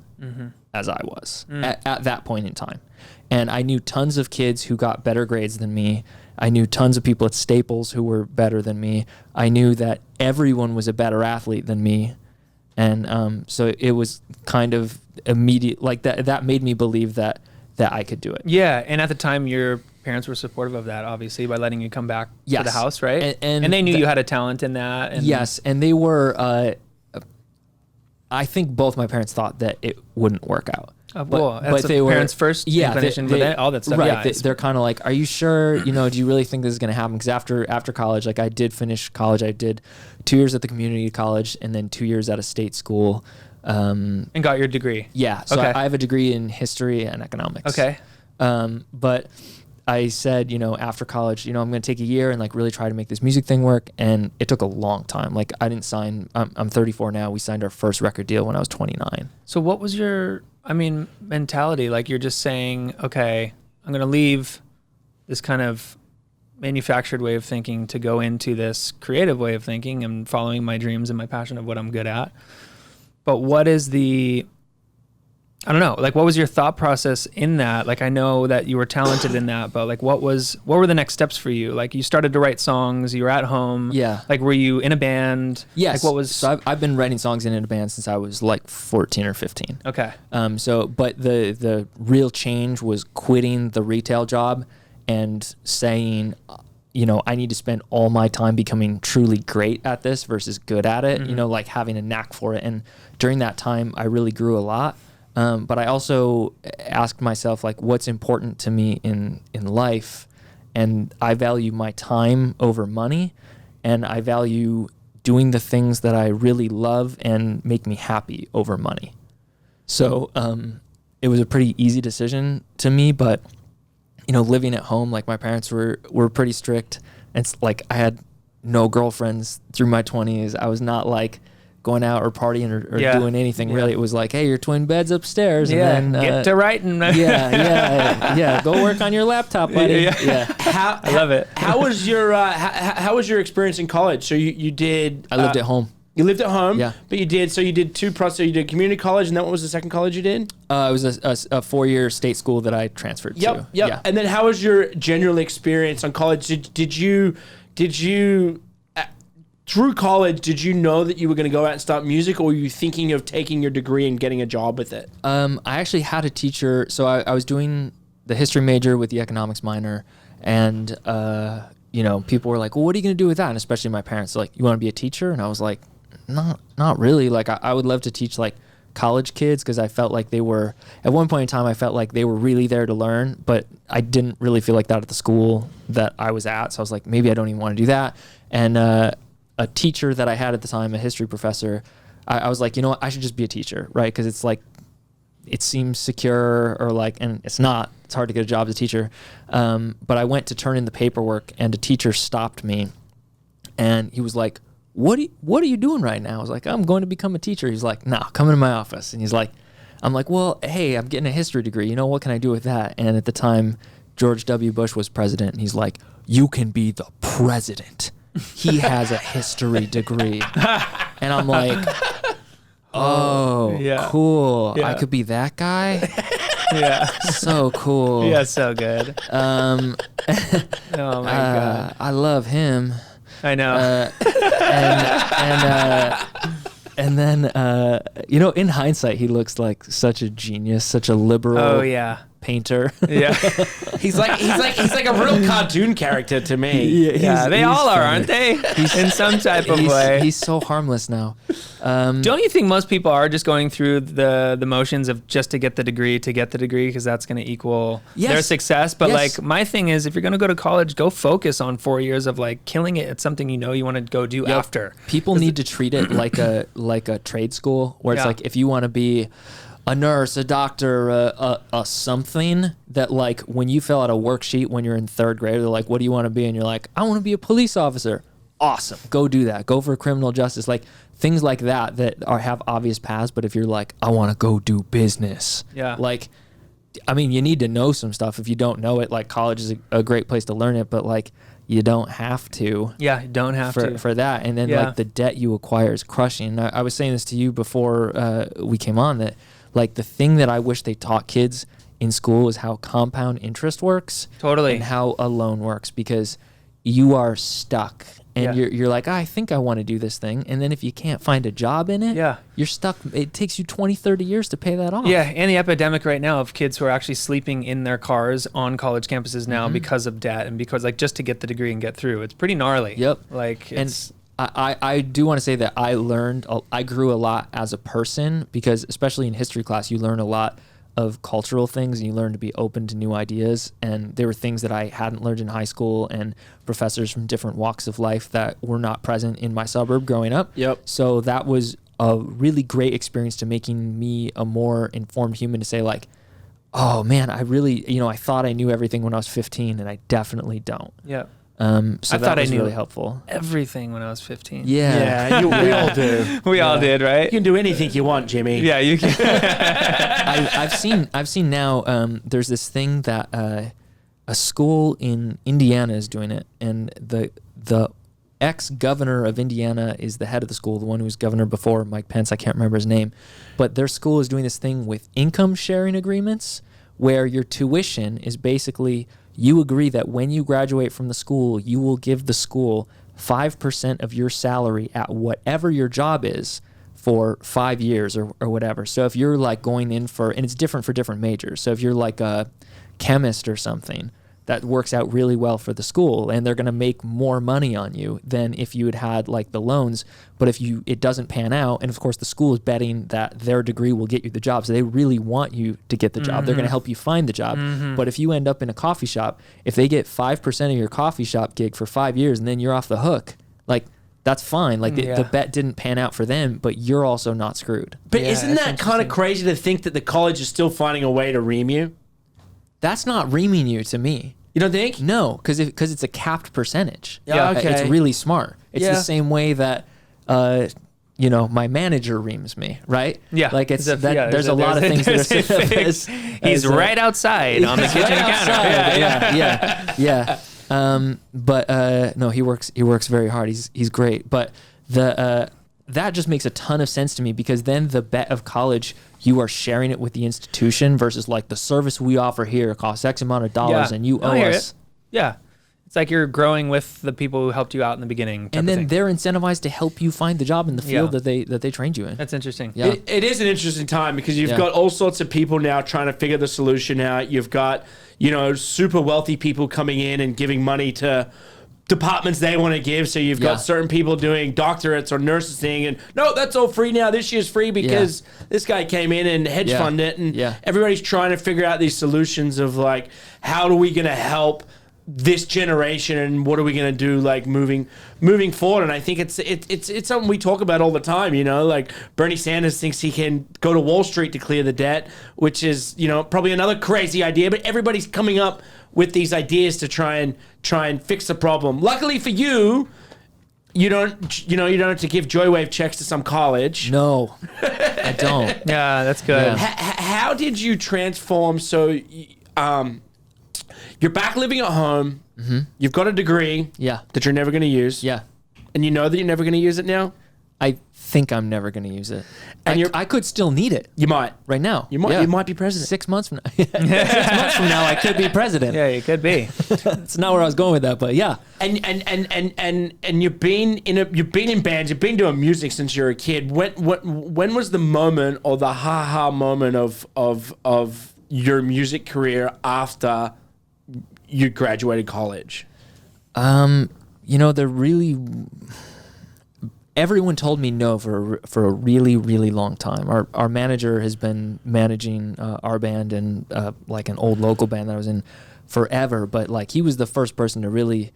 [SPEAKER 1] as I was at that point in time. And I knew tons of kids who got better grades than me. I knew tons of people at Staples who were better than me. I knew that everyone was a better athlete than me. And so it was kind of immediate, like that made me believe that I could do it.
[SPEAKER 3] yeah. And at the time, your parents were supportive of that, obviously, by letting you come back to the house, right?
[SPEAKER 1] And
[SPEAKER 3] they knew you had a talent in that. And
[SPEAKER 1] yes, and they were. I think both my parents thought that it wouldn't work out.
[SPEAKER 3] Well, that's the parents' first inclination with it, all that stuff.
[SPEAKER 1] Right,
[SPEAKER 3] Yeah,
[SPEAKER 1] they're kind of like, "Are you sure? You know, do you really think this is going to happen?" Because after college, like I did finish college, I did 2 years at the community college and then 2 years at a state school.
[SPEAKER 3] And got your degree.
[SPEAKER 1] Yeah, so
[SPEAKER 3] Okay.
[SPEAKER 1] I have a degree in history and economics.
[SPEAKER 3] Okay.
[SPEAKER 1] But I said, you know, after college, you know, I'm going to take a year and like really try to make this music thing work. And it took a long time. Like I didn't sign, I'm 34 now. We signed our first record deal when I was 29.
[SPEAKER 3] So what was your, mentality? Like you're just saying, okay, I'm going to leave this kind of manufactured way of thinking to go into this creative way of thinking and following my dreams and my passion of what I'm good at. But what is I don't know, like what was your thought process in that? Like I know that you were talented in that, but like what were the next steps for you? Like you started to write songs, you were at home.
[SPEAKER 1] Yeah.
[SPEAKER 3] Like were you in a band?
[SPEAKER 1] Yes.
[SPEAKER 3] Like what was
[SPEAKER 1] So I've been writing songs in a band since I was like 14 or 15.
[SPEAKER 3] Okay.
[SPEAKER 1] But the real change was quitting the retail job and saying, you know, I need to spend all my time becoming truly great at this versus good at it, you know, like having a knack for it. And during that time, I really grew a lot. But I also asked myself, like, what's important to me in life? And I value my time over money, and I value doing the things that I really love and make me happy over money. So it was a pretty easy decision to me, but, you know, living at home, like my parents were pretty strict. And it's like I had no girlfriends through my 20s. I was not like going out or partying or doing anything really. It was like, hey, your twin bed's upstairs.
[SPEAKER 3] Yeah,
[SPEAKER 1] and then,
[SPEAKER 3] get to writing.
[SPEAKER 1] yeah. Go work on your laptop, buddy. Yeah.
[SPEAKER 3] I love it.
[SPEAKER 5] How was your how was your experience in college? So you did.
[SPEAKER 1] I lived at home.
[SPEAKER 5] You lived at home.
[SPEAKER 1] Yeah.
[SPEAKER 5] But you did. So you did so you did community college, and then what was the second college you did?
[SPEAKER 1] It was a 4-year state school that I transferred to.
[SPEAKER 5] Yep.
[SPEAKER 1] Yeah.
[SPEAKER 5] And then how was your general experience on college? Did you through college, did you know that you were going to go out and start music, or were you thinking of taking your degree and getting a job with it?
[SPEAKER 1] I actually had a teacher. So I was doing the history major with the economics minor, and you know, people were like, well, what are you going to do with that? And especially my parents, like, you want to be a teacher? And I was like, not really. Like, I would love to teach like college kids, because I felt like they were, at one point in time, I felt like they were really there to learn, but I didn't really feel like that at the school that I was at. So I was like, maybe I don't even want to do that. And a teacher that I had at the time, a history professor, I was like, you know what, I should just be a teacher, right? Because it's like, it seems secure, or like, and it's not. It's hard to get a job as a teacher. But I went to turn in the paperwork, and a teacher stopped me, and he was like, what are you doing right now? I was like, I'm going to become a teacher. He's like, no, come into my office. And he's like, I'm like, well, hey, I'm getting a history degree. You know, what can I do with that? And at the time, George W. Bush was president, and he's like, you can be the president. He has a history degree. And I'm like, oh,
[SPEAKER 3] yeah.
[SPEAKER 1] cool.
[SPEAKER 3] Yeah.
[SPEAKER 1] I could be that guy.
[SPEAKER 3] Yeah.
[SPEAKER 1] So cool.
[SPEAKER 3] Yeah, so good. Oh my God.
[SPEAKER 1] I love him.
[SPEAKER 3] I know.
[SPEAKER 1] And then, you know, in hindsight, he looks like such a genius, such a liberal,
[SPEAKER 3] Oh, yeah.
[SPEAKER 1] painter.
[SPEAKER 3] Yeah.
[SPEAKER 5] He's like a real cartoon character to me.
[SPEAKER 3] Yeah, they all are, aren't they? In some type of way.
[SPEAKER 1] He's so harmless now.
[SPEAKER 3] Don't you think most people are just going through the motions of just to get the degree because that's going to equal their success? But like my thing is, if you're going to go to college, go focus on 4 years of like killing it at something you want to go do after.
[SPEAKER 1] People need to treat it like a trade school where it's like if you want to be a nurse, a doctor, a something that like when you fill out a worksheet when you're in third grade, they're like, what do you want to be? And you're like, I want to be a police officer. Awesome. Go do that. Go for criminal justice. Like things like that have obvious paths. But if you're like, I want to go do business. Yeah. Like, I mean, you need to know some stuff. If you don't know it, like college is a great place to learn it, but like you don't have to.
[SPEAKER 3] Yeah, you don't have to.
[SPEAKER 1] For that. And then like the debt you acquire is crushing. And I was saying this to you before we came on that like the thing that I wish they taught kids in school is how compound interest works.
[SPEAKER 3] Totally.
[SPEAKER 1] And how a loan works, because you are stuck and you're like, I think I want to do this thing. And then if you can't find a job in it, you're stuck. It takes you 20, 30 years to pay that off.
[SPEAKER 3] Yeah. And the epidemic right now of kids who are actually sleeping in their cars on college campuses now because of debt and because like just to get the degree and get through. It's pretty gnarly.
[SPEAKER 1] Yep.
[SPEAKER 3] Like it's...
[SPEAKER 1] I do want to say that I grew a lot as a person, because especially in history class, you learn a lot of cultural things and you learn to be open to new ideas. And there were things that I hadn't learned in high school and professors from different walks of life that were not present in my suburb growing up.
[SPEAKER 5] Yep.
[SPEAKER 1] So that was a really great experience to making me a more informed human, to say like, oh man, I really, I thought I knew everything when I was 15 and I definitely don't.
[SPEAKER 3] Yeah.
[SPEAKER 1] So
[SPEAKER 3] I thought
[SPEAKER 1] was
[SPEAKER 3] I knew
[SPEAKER 1] really helpful.
[SPEAKER 3] Everything when I was 15.
[SPEAKER 1] Yeah.
[SPEAKER 5] We all do.
[SPEAKER 3] We all did, right?
[SPEAKER 5] You can do anything you want, Jimmy.
[SPEAKER 3] Yeah, you can.
[SPEAKER 1] I've seen now. There's this thing that a school in Indiana is doing it, and the ex-governor of Indiana is the head of the school, the one who was governor before, Mike Pence. I can't remember his name, but their school is doing this thing with income sharing agreements, where your tuition is basically, you agree that when you graduate from the school, you will give the school 5% of your salary at whatever your job is for 5 years or whatever. So if you're like going in for, and it's different for different majors. So if you're like a chemist or something, that works out really well for the school, and they're going to make more money on you than if you had like the loans. But if it doesn't pan out, and of course the school is betting that their degree will get you the job, so they really want you to get the job. They're going to help you find the job. But if you end up in a coffee shop, if they get 5% of your coffee shop gig for 5 years and then you're off the hook, like that's fine. Like the bet didn't pan out for them, but you're also not screwed.
[SPEAKER 5] But isn't that kind of crazy to think that the college is still finding a way to ream you?
[SPEAKER 1] That's not reaming you to me.
[SPEAKER 5] You don't think?
[SPEAKER 1] No, because it's a capped percentage.
[SPEAKER 5] Yeah, okay.
[SPEAKER 1] It's really smart. It's the same way that, my manager reams me, right?
[SPEAKER 3] Yeah.
[SPEAKER 1] Like there's a lot of things that are set up
[SPEAKER 3] He's right outside on the kitchen counter.
[SPEAKER 1] Yeah. But no, he works very hard. He's great. But that just makes a ton of sense to me, because then the bet of college, you are sharing it with the institution versus like the service we offer here costs X amount of dollars and you owe us.
[SPEAKER 3] Yeah. It's like you're growing with the people who helped you out in the beginning.
[SPEAKER 1] And then they're incentivized to help you find the job in the field that they trained you in.
[SPEAKER 3] That's interesting.
[SPEAKER 1] Yeah.
[SPEAKER 5] It is an interesting time, because you've got all sorts of people now trying to figure the solution out. You've got, super wealthy people coming in and giving money to departments they want to give. So you've got certain people doing doctorates or nurses thing, and no, that's all free now. This year's free because this guy came in and hedge fund it, and everybody's trying to figure out these solutions of like, how are we going to help this generation, and what are we going to do like moving forward? And I think it's something we talk about all the time. Like Bernie Sanders thinks he can go to Wall Street to clear the debt, which is probably another crazy idea, but everybody's coming up with these ideas to try and fix the problem. Luckily for you, you don't have to give Joywave checks to some college.
[SPEAKER 1] No, I don't.
[SPEAKER 3] Yeah, that's good.
[SPEAKER 1] Yeah.
[SPEAKER 5] How did you transform? So, you're back living at home. Mm-hmm. You've got a degree. That you're never going to use.
[SPEAKER 1] Yeah.
[SPEAKER 5] And you know that you're never going to use it now?
[SPEAKER 1] I think I'm never going to use it. And I could still need it.
[SPEAKER 5] You might.
[SPEAKER 1] Right now.
[SPEAKER 5] You might be president.
[SPEAKER 1] 6 months from now. 6 months from now, I could be president.
[SPEAKER 3] Yeah, you could be.
[SPEAKER 1] That's not where I was going with that, but yeah.
[SPEAKER 5] And you've been in bands, you've been doing music since you're a kid. When was the moment, or the ha-ha moment of your music career after you graduated college?
[SPEAKER 1] Everyone told me no for a really, really long time. Our manager has been managing our band and like an old local band that I was in forever, but like he was the first person to really,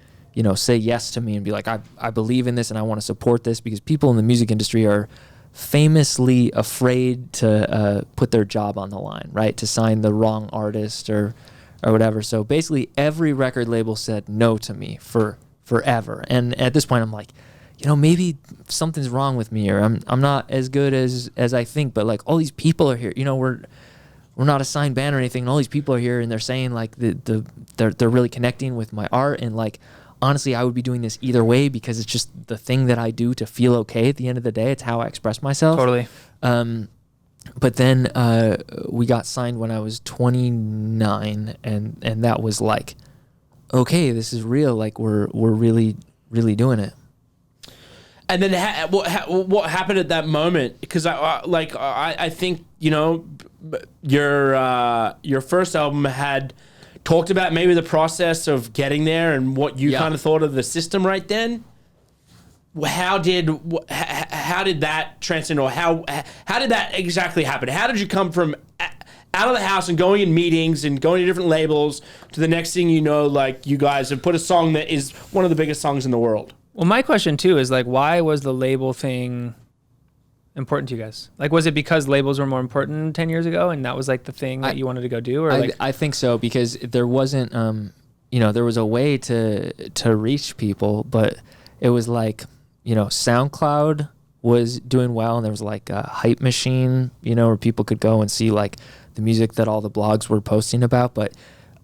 [SPEAKER 1] say yes to me and be like, I believe in this and I want to support this, because people in the music industry are famously afraid to put their job on the line, right? To sign the wrong artist or whatever. So basically every record label said no to me forever. And at this point I'm like, maybe something's wrong with me, or I'm not as good as I think, but like all these people are here, we're not a signed band or anything, and all these people are here and they're saying like they're really connecting with my art, and like honestly I would be doing this either way because it's just the thing that I do to feel okay at the end of the day. It's how I express myself.
[SPEAKER 3] Totally.
[SPEAKER 1] But then we got signed when I was 29, and that was like, okay, this is real, like we're really, really doing it.
[SPEAKER 5] And then what happened at that moment? Because I think your first album had talked about maybe the process of getting there and what you kind of thought of the system right then. How did that transcend, or how did that exactly happen? How did you come from out of the house and going in meetings and going to different labels to the next thing like you guys have put a song that is one of the biggest songs in the world?
[SPEAKER 3] Well, my question too is like, why was the label thing important to you guys? Like, was it because labels were more important 10 years ago and that was like the thing that you wanted to go do? Or
[SPEAKER 1] I think so, because there wasn't, there was a way to reach people, but it was like, SoundCloud was doing well, and there was like a hype machine, where people could go and see like the music that all the blogs were posting about. But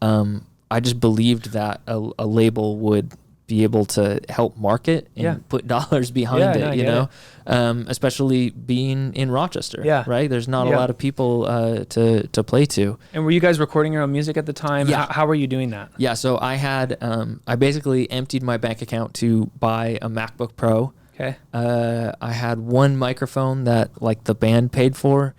[SPEAKER 1] I just believed that a label would be able to help market and put dollars behind it, especially being in Rochester, right? There's not a lot of people to play to.
[SPEAKER 3] And were you guys recording your own music at the time?
[SPEAKER 1] Yeah.
[SPEAKER 3] How were you doing that?
[SPEAKER 1] Yeah, so I had, I basically emptied my bank account to buy a MacBook Pro.
[SPEAKER 3] Okay.
[SPEAKER 1] I had one microphone that like the band paid for,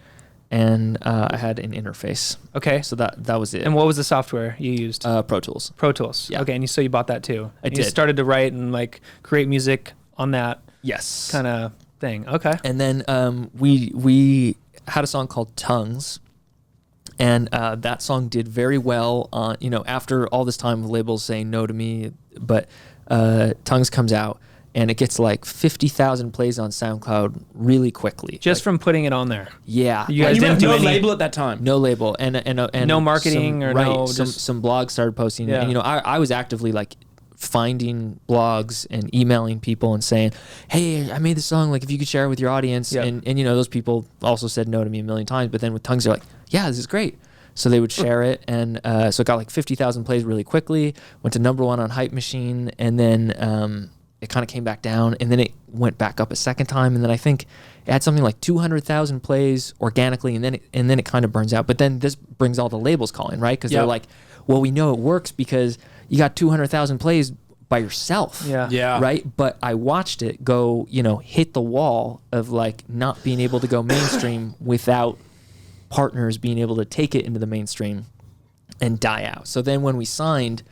[SPEAKER 1] and I had an interface.
[SPEAKER 3] Okay.
[SPEAKER 1] So that was it.
[SPEAKER 3] And what was the software you used?
[SPEAKER 1] Pro Tools.
[SPEAKER 3] Pro Tools.
[SPEAKER 1] Yeah.
[SPEAKER 3] Okay, and so you bought that too?
[SPEAKER 1] I did.
[SPEAKER 3] You started to write and like create music on that
[SPEAKER 1] Yes.
[SPEAKER 3] kind of thing. Okay.
[SPEAKER 1] And then we had a song called Tongues, and that song did very well on, after all this time of labels saying no to me, but Tongues comes out and it gets like 50,000 plays on SoundCloud really quickly.
[SPEAKER 3] Just from putting it on there.
[SPEAKER 1] Yeah.
[SPEAKER 3] You guys
[SPEAKER 5] you
[SPEAKER 3] didn't
[SPEAKER 5] had
[SPEAKER 3] do
[SPEAKER 5] no
[SPEAKER 3] any
[SPEAKER 5] label at that time.
[SPEAKER 1] No label, and
[SPEAKER 3] no marketing
[SPEAKER 1] some blogs started posting,
[SPEAKER 3] Yeah.
[SPEAKER 1] and I was actively like finding blogs and emailing people and saying, hey, I made this song, like if you could share it with your audience.
[SPEAKER 3] Yeah.
[SPEAKER 1] And those people also said no to me a million times, but then with Tongues they're like, yeah, this is great. So they would share it, and so it got like 50,000 plays really quickly, went to #1 on Hype Machine, and then it kind of came back down, and then it went back up a second time, and then I think it had something like 200,000 plays organically, and then it kind of burns out. But then this brings all the labels calling, right? Because they're like, well, we know it works because you got 200,000 plays by yourself.
[SPEAKER 5] Yeah.
[SPEAKER 1] Right? But I watched it go, hit the wall of like not being able to go mainstream without partners being able to take it into the mainstream and die out. So then when we signed,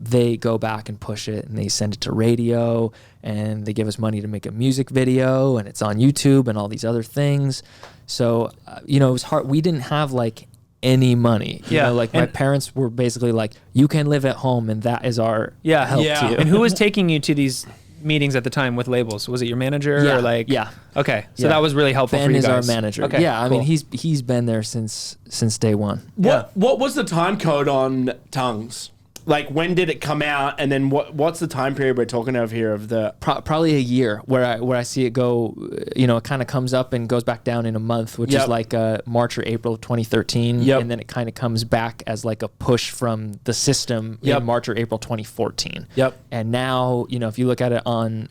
[SPEAKER 1] they go back and push it, and they send it to radio, and they give us money to make a music video, and it's on YouTube and all these other things. So, it was hard. We didn't have like any money. My parents were basically like, you can live at home, and that is our help to you.
[SPEAKER 3] And who was taking you to these meetings at the time with labels? Was it your manager or like?
[SPEAKER 1] Yeah.
[SPEAKER 3] Okay. So that was really helpful
[SPEAKER 1] Ben
[SPEAKER 3] for you
[SPEAKER 1] is
[SPEAKER 3] guys.
[SPEAKER 1] our manager.
[SPEAKER 3] Okay.
[SPEAKER 1] Yeah.
[SPEAKER 3] Cool.
[SPEAKER 1] I mean, he's been there since day one.
[SPEAKER 5] What was the time code on Tongues? Like, when did it come out, and then what's the time period we're talking of here of the...
[SPEAKER 1] Probably a year where I see it go, it kind of comes up and goes back down in a month, which is like March or April of 2013. And then it kind of comes back as like a push from the system in March or April 2014. And now, if you look at it on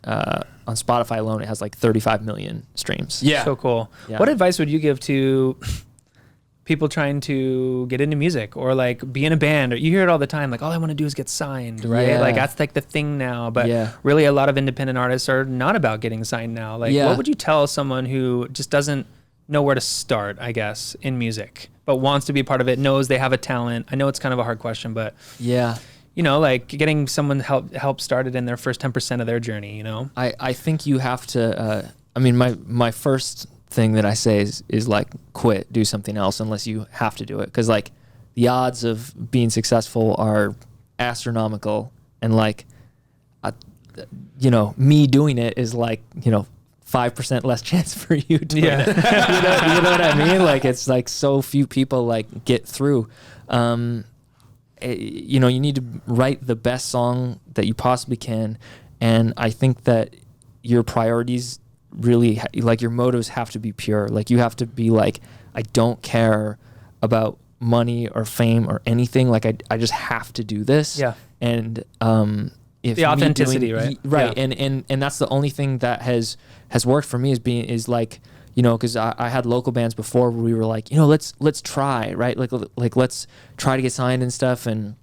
[SPEAKER 1] Spotify alone, it has like 35 million streams.
[SPEAKER 5] Yeah.
[SPEAKER 3] So cool.
[SPEAKER 1] Yeah.
[SPEAKER 3] What advice would you give to people trying to get into music or like be in a band? Or you hear it all the time, like all I want to do is get signed, right?
[SPEAKER 1] Yeah.
[SPEAKER 3] Like that's like the thing now, but really a lot of independent artists are not about getting signed now. Like what would you tell someone who just doesn't know where to start, I guess, in music, but wants to be part of it, knows they have a talent? I know it's kind of a hard question, but
[SPEAKER 1] Yeah.
[SPEAKER 3] you know, like getting someone help start it in their first 10% of their journey, you know?
[SPEAKER 1] I think you have to, I mean, my first thing that I say is like, quit, do something else unless you have to do it. Cause like the odds of being successful are astronomical. And like, you know, me doing it is like, you know, 5% less chance for you doing it. You know what I mean? Like, it's like so few people like get through. You know, you need to write the best song that you possibly can. And I think that your priorities really, like your motives have to be pure. Like you have to be like, I don't care about money or fame or anything. Like I just have to do this.
[SPEAKER 3] Yeah.
[SPEAKER 1] And if
[SPEAKER 3] the authenticity, right?
[SPEAKER 1] Right.
[SPEAKER 3] Yeah.
[SPEAKER 1] And that's the only thing that has worked for me is like, you know, because I had local bands before where we were like, you know, let's try, right? Like let's try to get signed and stuff, and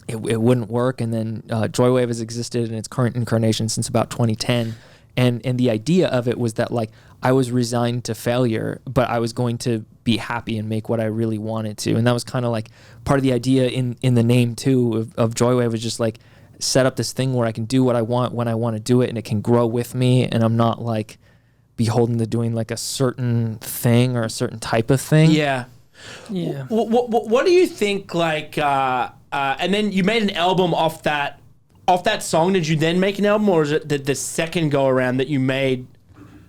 [SPEAKER 1] it wouldn't work. And then Joywave has existed in its current incarnation since about 2010, and the idea of it was that like I was resigned to failure, but I was going to be happy and make what I really wanted to, and that was kind of like part of the idea in the name too of Joywave, was just like set up this thing where I can do what I want when I want to do it, and it can grow with me, and I'm not like beholden to doing like a certain thing or a certain type of thing.
[SPEAKER 5] Yeah. What do you think? Like, and then you made an album off that song. Did you then make an album, or is it the second go around that you made?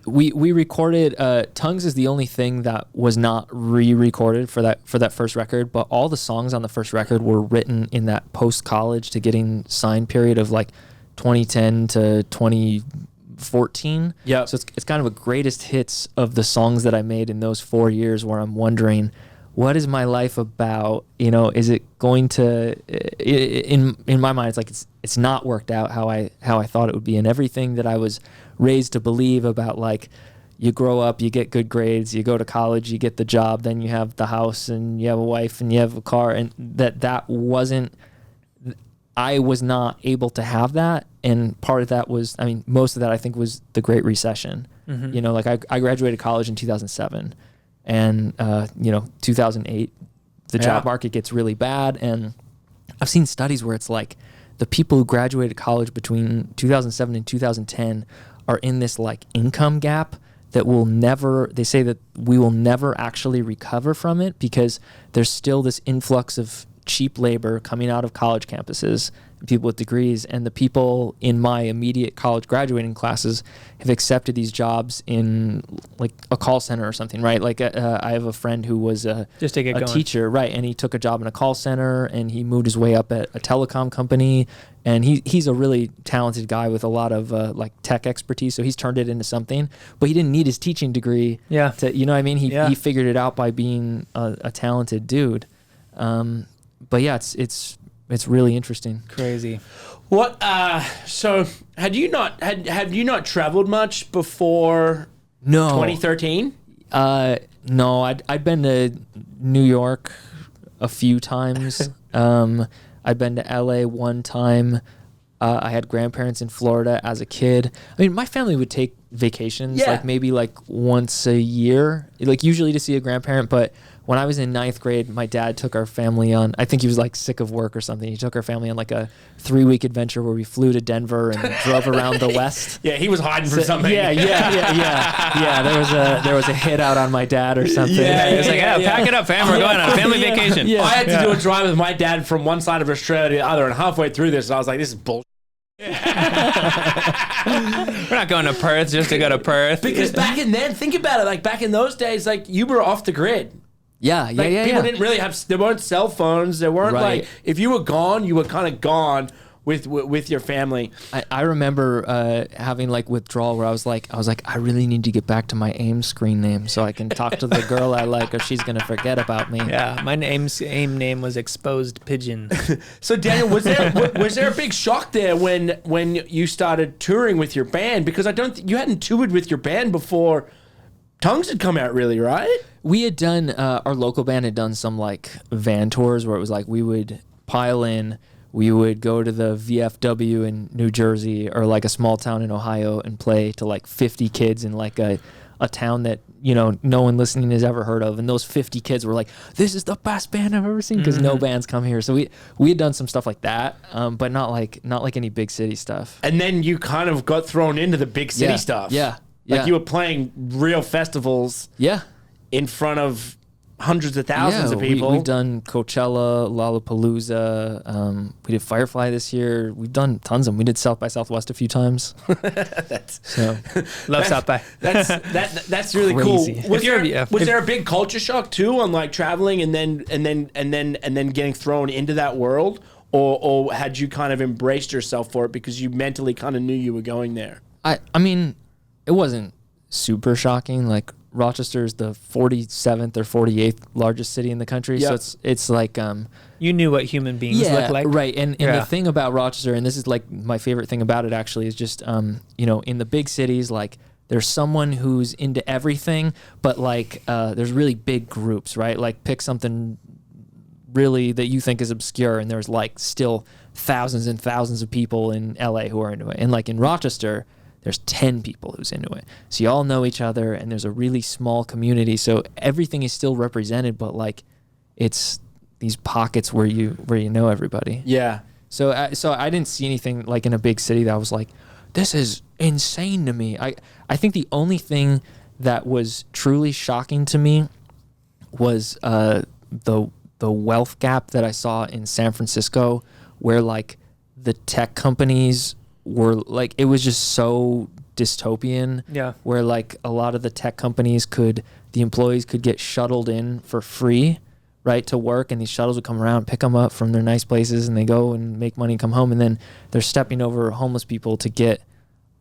[SPEAKER 1] We recorded. Tongues is the only thing that was not re-recorded for that first record. But all the songs on the first record were written in that post-college to getting signed period of like 2010 to 2014.
[SPEAKER 5] Yeah.
[SPEAKER 1] So it's kind of a greatest hits of the songs that I made in those 4 years, where I'm wondering, what is my life about? You know, is it going to? In my mind, it's like it's not worked out how I thought it would be, and everything that I was raised to believe about, like, you grow up, you get good grades, you go to college, you get the job, then you have the house and you have a wife and you have a car, and that wasn't. I was not able to have that, and part of that was, I mean, most of that I think was the Great Recession. Mm-hmm. You know, like I graduated college in 2007, and 2008, the job market gets really bad, and I've seen studies where it's like the people who graduated college between 2007 and 2010 are in this like income gap that they say that we will never actually recover from it, because there's still this influx of cheap labor coming out of college campuses, people with degrees, and the people in my immediate college graduating classes have accepted these jobs in like a call center or something, right? Like I have a friend who was a teacher, right? And he took a job in a call center, and he moved his way up at a telecom company, and he's a really talented guy with a lot of like tech expertise, so he's turned it into something, but he didn't need his teaching degree to, you know what I mean? He figured it out by being a talented dude. But yeah, it's really interesting.
[SPEAKER 3] Crazy.
[SPEAKER 5] What? So have you not traveled much before?
[SPEAKER 1] No.
[SPEAKER 5] 2013.
[SPEAKER 1] No. I'd been to New York a few times. I'd been to LA one time. I had grandparents in Florida as a kid. I mean, my family would take vacations like maybe like once a year, like usually to see a grandparent, but when I was in 9th grade, my dad took our family on, I think he was like sick of work or something. He took our family on like a 3-week adventure where we flew to Denver and drove around the West.
[SPEAKER 5] Yeah, he was hiding from something.
[SPEAKER 1] Yeah. There was a hit out on my dad or something.
[SPEAKER 3] He was like, pack it up, fam. We're going on a family vacation.
[SPEAKER 5] I had to do a drive with my dad from one side of Australia to the other, and halfway through this, I was like, this is bullshit.
[SPEAKER 3] We're not going to Perth just to go to Perth.
[SPEAKER 5] Because back in then, think about it, like back in those days, like you were off the grid. People didn't really there weren't cell phones. There weren't like, if you were gone, you were kind of gone with your family.
[SPEAKER 1] I remember having like withdrawal where I was like, I really need to get back to my AIM screen name so I can talk to the girl I like, or she's gonna forget about me.
[SPEAKER 3] Yeah, my AIM name was Exposed Pigeon.
[SPEAKER 5] So Daniel, was there a big shock there when you started touring with your band? Because you hadn't toured with your band before Tongues had come out, really, right?
[SPEAKER 1] We had done, our local band had done some like van tours where it was like we would pile in, we would go to the VFW in New Jersey or like a small town in Ohio and play to like 50 kids in like a a town that, no one listening has ever heard of. And those 50 kids were like, this is the best band I've ever seen, because no bands come here. So we had done some stuff like that, but not like any big city stuff.
[SPEAKER 5] And then you kind of got thrown into the big city stuff.
[SPEAKER 1] Yeah.
[SPEAKER 5] Like you were playing real festivals in front of hundreds of thousands of people.
[SPEAKER 1] We've done Coachella, Lollapalooza. We did Firefly this year. We've done tons of them. We did South by Southwest a few times.
[SPEAKER 3] Love South by.
[SPEAKER 5] That's really
[SPEAKER 1] Crazy.
[SPEAKER 5] cool. Was there a big culture shock too on like traveling and then getting thrown into that world, or had you kind of embraced yourself for it because you mentally kind of knew you were going there?
[SPEAKER 1] I mean, it wasn't super shocking. Like, Rochester is the 47th or 48th largest city in the country.
[SPEAKER 5] Yep.
[SPEAKER 1] So it's like
[SPEAKER 3] you knew what human beings look like.
[SPEAKER 1] Right. And the thing about Rochester, and this is like my favorite thing about it actually, is just in the big cities, like there's someone who's into everything, but like there's really big groups, right? Like pick something really that you think is obscure, and there's like still thousands and thousands of people in LA who are into it. And like in Rochester, there's 10 people who's into it. So you all know each other, and there's a really small community. So everything is still represented, but like it's these pockets where you know everybody.
[SPEAKER 5] Yeah.
[SPEAKER 1] So I didn't see anything like in a big city that was like, this is insane to me. I think the only thing that was truly shocking to me was the wealth gap that I saw in San Francisco, where like the tech companies were like, it was just so dystopian.
[SPEAKER 3] Yeah.
[SPEAKER 1] Where like a lot of the tech companies the employees could get shuttled in for free, right, to work, and these shuttles would come around, pick them up from their nice places, and they go and make money and come home, and then they're stepping over homeless people to get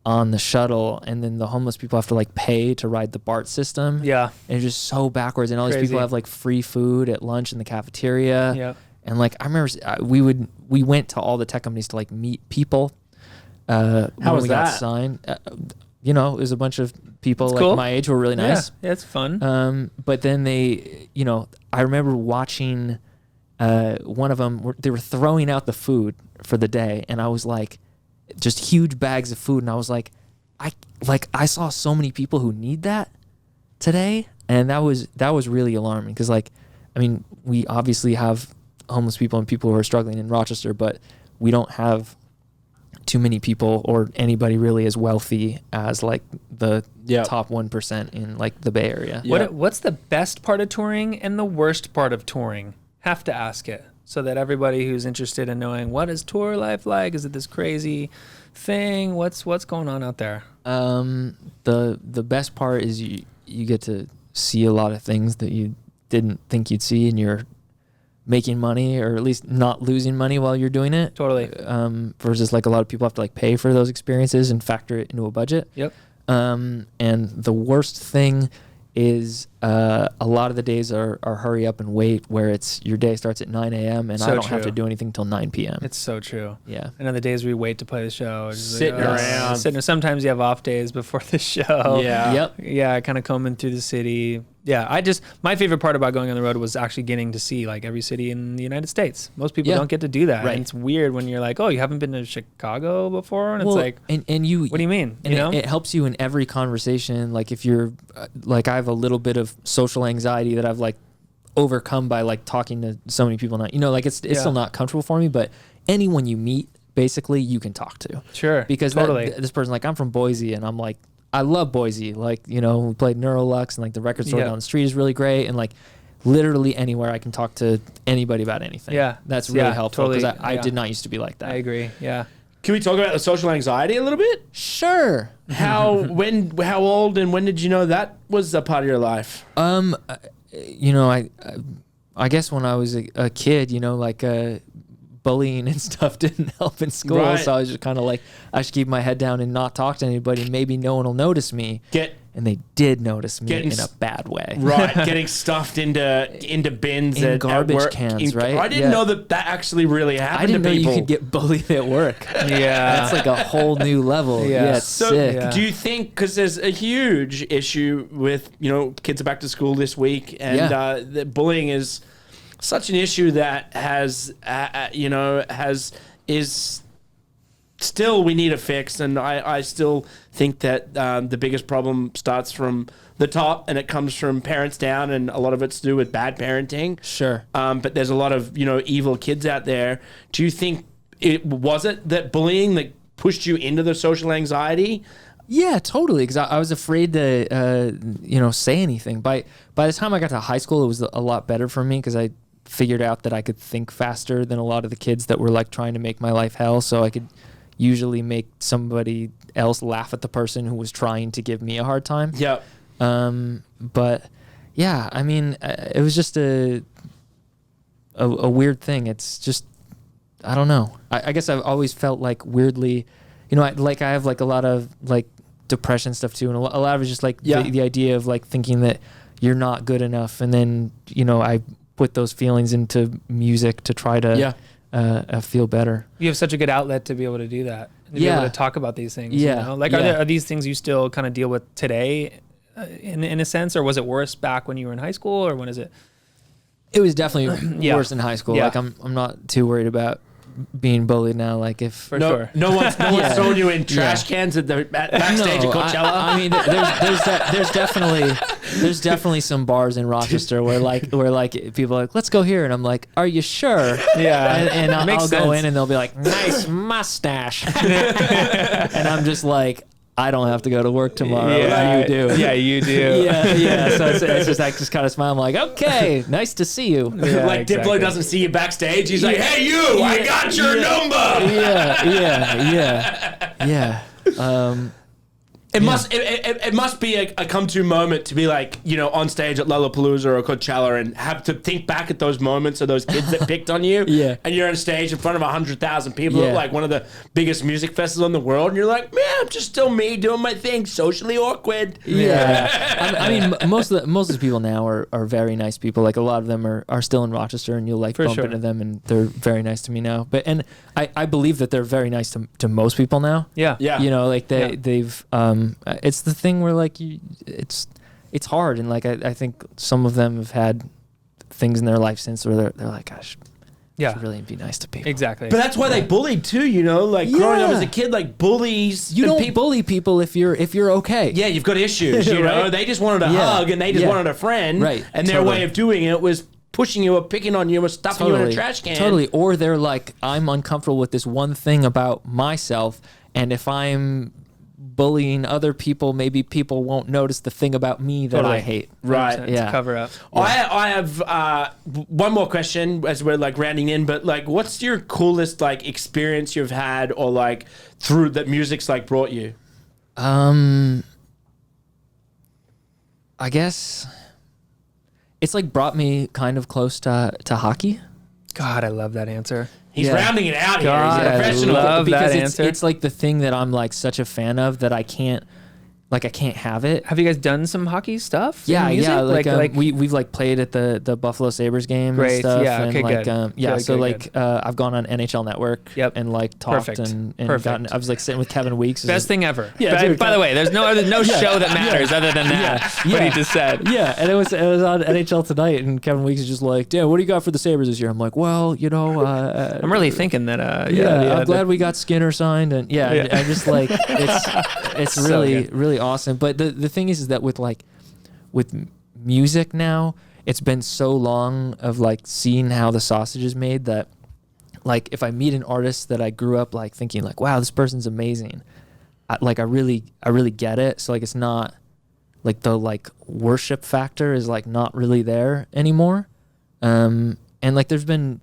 [SPEAKER 1] on the shuttle, and then the homeless people have to like pay to ride the BART system.
[SPEAKER 3] Yeah.
[SPEAKER 1] And it's just so backwards, and all these
[SPEAKER 3] Crazy.
[SPEAKER 1] people have like free food at lunch in the cafeteria.
[SPEAKER 3] Yeah.
[SPEAKER 1] And like I remember we went to all the tech companies to like meet people.
[SPEAKER 5] How
[SPEAKER 1] when
[SPEAKER 5] was
[SPEAKER 1] we got
[SPEAKER 5] that?
[SPEAKER 1] signed, it was a bunch of people like
[SPEAKER 3] cool.
[SPEAKER 1] my age who were really nice.
[SPEAKER 3] Yeah, it's fun.
[SPEAKER 1] But then they, I remember watching one of them. They were throwing out the food for the day, and I was like, just huge bags of food, and I was like, I saw so many people who need that today, and that was really alarming, because like, I mean, we obviously have homeless people and people who are struggling in Rochester, but we don't have too many people or anybody really as wealthy as like the top 1% in like the Bay Area.
[SPEAKER 3] What's the best part of touring and the worst part of touring? Have to ask it, so that everybody who's interested in knowing what is tour life like, is it this crazy thing? What's going on out there?
[SPEAKER 1] The best part is you get to see a lot of things that you didn't think you'd see, and you're making money, or at least not losing money while you're doing it.
[SPEAKER 3] Totally.
[SPEAKER 1] Versus like a lot of people have to like pay for those experiences and factor it into a budget.
[SPEAKER 3] Yep.
[SPEAKER 1] And the worst thing is a lot of the days are hurry up and wait, where it's your day starts at 9 a.m. and
[SPEAKER 3] So
[SPEAKER 1] I don't have
[SPEAKER 3] true.
[SPEAKER 1] to do anything till 9 p.m.
[SPEAKER 3] It's so true.
[SPEAKER 1] Yeah.
[SPEAKER 3] And on the days we wait to play the show, it's just
[SPEAKER 5] Sitting around.
[SPEAKER 3] Sometimes you have off days before the show.
[SPEAKER 5] Yeah.
[SPEAKER 1] Yep.
[SPEAKER 3] Yeah, kind of combing through the city. Yeah, my favorite part about going on the road was actually getting to see like every city in the United States. Most people don't get to do that.
[SPEAKER 1] Right.
[SPEAKER 3] And it's weird when you're like, oh, you haven't been to Chicago before? And
[SPEAKER 1] Well,
[SPEAKER 3] it's like,
[SPEAKER 1] and you,
[SPEAKER 3] what do you mean?
[SPEAKER 1] And
[SPEAKER 3] You know?
[SPEAKER 1] it helps you in every conversation. Like if you're like, I have a little bit of social anxiety that I've like overcome by like talking to so many people. Not, like it's still not comfortable for me, but anyone you meet, basically you can talk to.
[SPEAKER 3] Sure.
[SPEAKER 1] Because
[SPEAKER 3] totally.
[SPEAKER 1] this person, like, I'm from Boise, and I'm like, I love Boise. Like, we played Neurolux, and like the record store down the street is really great, and like literally anywhere I can talk to anybody about anything.
[SPEAKER 3] Yeah.
[SPEAKER 1] That's really helpful, because
[SPEAKER 3] totally.
[SPEAKER 1] I did not used to be like that.
[SPEAKER 3] I agree. Yeah.
[SPEAKER 5] Can we talk about the social anxiety a little bit?
[SPEAKER 1] Sure.
[SPEAKER 5] How old and when did you know that was a part of your life?
[SPEAKER 1] I guess when I was a kid, like bullying and stuff didn't help in school.
[SPEAKER 5] Right.
[SPEAKER 1] So I was just kind of like, I should keep my head down and not talk to anybody. Maybe no one will notice me. And they did notice me in a bad way.
[SPEAKER 5] Right. Getting stuffed into bins
[SPEAKER 1] in
[SPEAKER 5] at
[SPEAKER 1] garbage
[SPEAKER 5] work.
[SPEAKER 1] cans, right?
[SPEAKER 5] I didn't know that actually really happened
[SPEAKER 1] I didn't
[SPEAKER 5] to
[SPEAKER 1] know
[SPEAKER 5] people.
[SPEAKER 1] you could get bullied at work.
[SPEAKER 3] Yeah.
[SPEAKER 1] That's like a whole new level. Yeah, it's sick.
[SPEAKER 3] Yeah.
[SPEAKER 5] Do you think, because there's a huge issue with, kids are back to school this week, and the bullying is still we need a fix, and I still think that the biggest problem starts from the top, and it comes from parents down, and a lot of it's to do with bad parenting.
[SPEAKER 1] Sure.
[SPEAKER 5] But there's a lot of evil kids out there. Do you think it was that bullying that pushed you into the social anxiety?
[SPEAKER 1] Yeah, totally. Because I was afraid to, say anything. By the time I got to high school, it was a lot better for me because I figured out that I could think faster than a lot of the kids that were like trying to make my life hell. So I could usually make somebody else laugh at the person who was trying to give me a hard time.
[SPEAKER 5] Yeah.
[SPEAKER 1] But yeah, I mean, it was just a weird thing. It's just, I don't know. I guess I've always felt like weirdly, I have like a lot of like depression stuff too, and a lot of it's just like the idea of like thinking that you're not good enough, and then I put those feelings into music to try to feel better.
[SPEAKER 3] You have such a good outlet to be able to do that, to be able to talk about these things. Are these things you still kind of deal with today, in a sense, or was it worse back when you were in high school, or when is it?
[SPEAKER 1] It was definitely worse in high school.
[SPEAKER 3] Yeah.
[SPEAKER 1] Like I'm not too worried about being bullied now. Like if
[SPEAKER 3] Sure.
[SPEAKER 5] No one's throwing you in trash cans at the backstage at Coachella.
[SPEAKER 1] I mean, there's definitely some bars in Rochester where people are like, let's go here, and I'm like, are you sure?
[SPEAKER 3] Yeah,
[SPEAKER 1] and I'll
[SPEAKER 3] makes
[SPEAKER 1] go
[SPEAKER 3] sense.
[SPEAKER 1] in, and they'll be like, nice mustache, and I'm just like, I don't have to go to work tomorrow.
[SPEAKER 3] Yeah,
[SPEAKER 1] You do.
[SPEAKER 3] Yeah, you do.
[SPEAKER 1] yeah. So it's just I just kind of smile. I'm like, okay, nice to see you.
[SPEAKER 3] Yeah,
[SPEAKER 5] like
[SPEAKER 3] exactly.
[SPEAKER 5] Diplo doesn't see you backstage. He's like, hey, you, I got your number.
[SPEAKER 1] Yeah.
[SPEAKER 5] It must be a come to moment to be like, on stage at Lollapalooza or Coachella and have to think back at those moments of those kids that picked on you.
[SPEAKER 1] Yeah.
[SPEAKER 5] And you're on stage in front of 100,000 people
[SPEAKER 1] Yeah.
[SPEAKER 5] at like one of the biggest music festivals in the world. And you're like, man, I'm just still me doing my thing, socially awkward.
[SPEAKER 1] Yeah. I mean, most of the people now are very nice people. Like a lot of them are still in Rochester, and you'll like bump into them, and they're very nice to me now. And I believe that they're very nice to most people now.
[SPEAKER 3] Yeah.
[SPEAKER 1] Like they've it's the thing where like it's hard, and like I think some of them have had things in their life since where they're like, gosh, I should really be nice to people.
[SPEAKER 3] Exactly.
[SPEAKER 5] But that's why they bullied too, like growing up as a kid, like bullies.
[SPEAKER 1] You don't bully people if you're okay.
[SPEAKER 5] Yeah, you've got issues,
[SPEAKER 1] Right?
[SPEAKER 5] They just wanted a hug, and they just wanted a friend.
[SPEAKER 1] Right.
[SPEAKER 5] And their way of doing it was pushing you or picking on you or stuffing you in a trash can.
[SPEAKER 1] Totally. Or they're like, I'm uncomfortable with this one thing about myself, and if I'm bullying other people, maybe people won't notice the thing about me that I hate.
[SPEAKER 5] Right.
[SPEAKER 1] Yeah.
[SPEAKER 3] Cover up.
[SPEAKER 5] I have one more question as we're like rounding in, but like, what's your coolest like experience you've had, or like through that music's like brought you?
[SPEAKER 1] I guess it's like brought me kind of close to hockey.
[SPEAKER 3] God, I love that answer.
[SPEAKER 5] He's rounding it out
[SPEAKER 3] God,
[SPEAKER 5] here. He's a professional.
[SPEAKER 3] I love
[SPEAKER 1] because
[SPEAKER 3] that
[SPEAKER 1] it's,
[SPEAKER 3] answer.
[SPEAKER 1] it's like the thing that I'm like such a fan of that I can't have it.
[SPEAKER 3] Have you guys done some hockey stuff?
[SPEAKER 1] Yeah,
[SPEAKER 3] in music?
[SPEAKER 1] like we've like played at the Buffalo Sabres game and
[SPEAKER 3] Great,
[SPEAKER 1] stuff.
[SPEAKER 3] yeah,
[SPEAKER 1] and
[SPEAKER 3] okay,
[SPEAKER 1] like,
[SPEAKER 3] good.
[SPEAKER 1] yeah,
[SPEAKER 3] Good,
[SPEAKER 1] so
[SPEAKER 3] good,
[SPEAKER 1] like I've gone on NHL Network and like talked
[SPEAKER 3] Perfect.
[SPEAKER 1] and
[SPEAKER 3] Perfect.
[SPEAKER 1] gotten. I was like sitting with Kevin Weeks.
[SPEAKER 3] Best thing ever.
[SPEAKER 1] Yeah,
[SPEAKER 3] By,
[SPEAKER 1] dude,
[SPEAKER 3] by the way, there's no show that matters other than that. What he just said.
[SPEAKER 1] Yeah, and it was on NHL Tonight, and Kevin Weeks is just like, "Damn, what do you got for the Sabres this year?" I'm like, "Well,
[SPEAKER 3] I'm really thinking that.
[SPEAKER 1] I'm glad we got Skinner signed, and I'm just like, it's
[SPEAKER 3] So
[SPEAKER 1] really
[SPEAKER 3] good.
[SPEAKER 1] really awesome. But the thing is that with music now, it's been so long of like seeing how the sausage is made that like if I meet an artist that I grew up like thinking like, wow, this person's amazing, I really get it. So like it's not like the like worship factor is like not really there anymore. And like there's been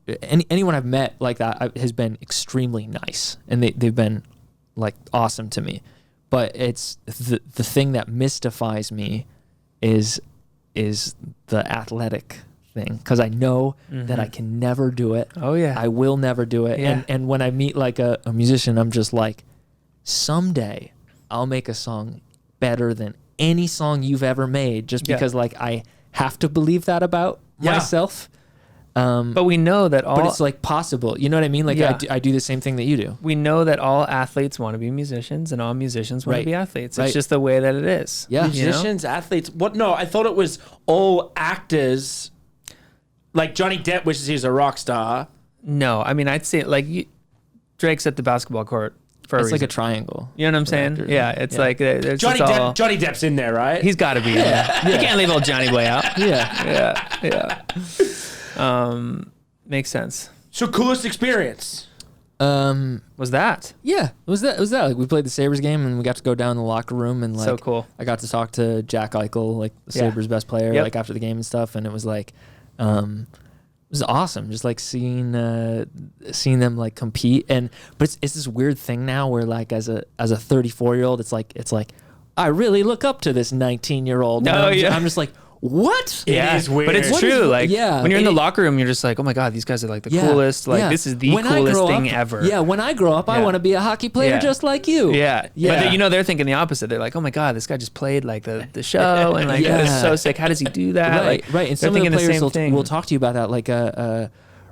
[SPEAKER 1] anyone I've met like that has been extremely nice, and they've been like awesome to me. But it's the thing that mystifies me is the athletic thing, because I know that I can never do it.
[SPEAKER 3] Oh yeah.
[SPEAKER 1] I will never do it.
[SPEAKER 3] Yeah.
[SPEAKER 1] And when I meet like a musician, I'm just like, someday I'll make a song better than any song you've ever made, just because like I have to believe that about myself.
[SPEAKER 3] But we know that all.
[SPEAKER 1] But it's like possible. You know what I mean? Like I do the same thing that you do.
[SPEAKER 3] We know that all athletes want to be musicians, and all musicians want to be athletes. It's just the way that it is.
[SPEAKER 1] Yeah.
[SPEAKER 5] Musicians, athletes. What? No, I thought it was all actors. Like Johnny Depp wishes he was a rock star.
[SPEAKER 3] No, I mean I'd say like Drake's at the basketball court for a
[SPEAKER 1] It's like
[SPEAKER 3] reason.
[SPEAKER 1] a triangle.
[SPEAKER 3] You know what I'm
[SPEAKER 1] for
[SPEAKER 3] saying?
[SPEAKER 1] actors.
[SPEAKER 3] Yeah, it's like there's
[SPEAKER 5] Johnny
[SPEAKER 3] just all,
[SPEAKER 5] Depp's in there, right?
[SPEAKER 3] he's got to be in there. You can't leave old Johnny Boy out.
[SPEAKER 1] Yeah.
[SPEAKER 3] Makes sense.
[SPEAKER 5] So coolest experience.
[SPEAKER 3] Was that
[SPEAKER 1] Yeah, it was that. Like we played the Sabres game and we got to go down in the locker room and like
[SPEAKER 3] so cool?
[SPEAKER 1] I got to talk to Jack Eichel, like the
[SPEAKER 3] Yeah.
[SPEAKER 1] Sabres best player,
[SPEAKER 3] Yep.
[SPEAKER 1] like after the game and stuff, and it was like, it was awesome, just like seeing them like compete. And but it's this weird thing now where like as a 34-year-old, it's like I really look up to this 19-year-old.
[SPEAKER 3] No, yeah.
[SPEAKER 1] I'm just like, what?
[SPEAKER 5] It is weird.
[SPEAKER 3] But it's
[SPEAKER 1] What
[SPEAKER 3] true.
[SPEAKER 1] is-
[SPEAKER 3] Like
[SPEAKER 1] yeah,
[SPEAKER 3] when you're in the
[SPEAKER 1] it-
[SPEAKER 3] locker room, you're just like, oh my god, these guys are like the
[SPEAKER 1] Yeah,
[SPEAKER 3] coolest. Like
[SPEAKER 1] yeah.
[SPEAKER 3] this is the
[SPEAKER 1] When I
[SPEAKER 3] coolest
[SPEAKER 1] grow
[SPEAKER 3] thing
[SPEAKER 1] up-
[SPEAKER 3] ever.
[SPEAKER 1] Yeah, when I grow up, I
[SPEAKER 3] Yeah.
[SPEAKER 1] want to be a hockey player
[SPEAKER 3] Yeah.
[SPEAKER 1] just like you.
[SPEAKER 3] Yeah.
[SPEAKER 5] Yeah.
[SPEAKER 3] But they're thinking the opposite. They're like, oh my god, this guy just played like the show and like that is
[SPEAKER 1] Yeah.
[SPEAKER 3] so sick. How does he do that?
[SPEAKER 1] Right,
[SPEAKER 3] Like,
[SPEAKER 1] right. And
[SPEAKER 3] they're
[SPEAKER 1] some of the
[SPEAKER 3] thinking
[SPEAKER 1] players
[SPEAKER 3] same thing.
[SPEAKER 1] will talk to you about that. Like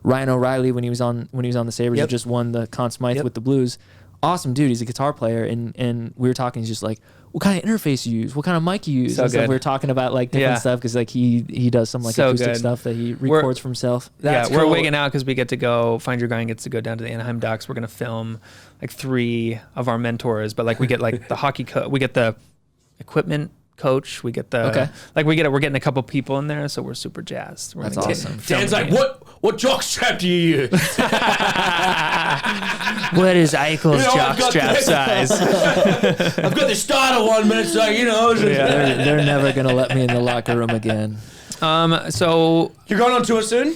[SPEAKER 1] Ryan O'Reilly when he was on the Sabres,
[SPEAKER 3] Yep.
[SPEAKER 1] who just won the Conn Smythe
[SPEAKER 3] Yep.
[SPEAKER 1] with the Blues. Awesome dude. He's a guitar player, and we were talking. He's just like, what kind of interface you use? What kind of mic you use?
[SPEAKER 3] So
[SPEAKER 1] and stuff.
[SPEAKER 3] good.
[SPEAKER 1] We were talking about like different
[SPEAKER 3] Yeah.
[SPEAKER 1] stuff because like he does some like
[SPEAKER 3] So
[SPEAKER 1] acoustic
[SPEAKER 3] good.
[SPEAKER 1] stuff that he records for himself.
[SPEAKER 5] That's
[SPEAKER 3] we're
[SPEAKER 5] cool.
[SPEAKER 3] wigging out because we get to go. Find Your Grind gets to go down to the Anaheim Ducks. We're gonna film like 3 of our mentors, but like we get like the hockey, we get the equipment coach, we get the
[SPEAKER 1] Okay.
[SPEAKER 3] like we're getting a couple people in there, so we're super jazzed. We're
[SPEAKER 1] That's
[SPEAKER 3] gonna
[SPEAKER 1] awesome.
[SPEAKER 5] Dan's like, what jockstrap do you use?
[SPEAKER 3] What is Eichel's
[SPEAKER 5] I've got
[SPEAKER 3] jockstrap
[SPEAKER 5] this.
[SPEAKER 3] size?
[SPEAKER 5] I've got the starter one, but it's like,
[SPEAKER 1] They're never gonna let me in the locker room again.
[SPEAKER 3] So
[SPEAKER 5] You're going on tour soon?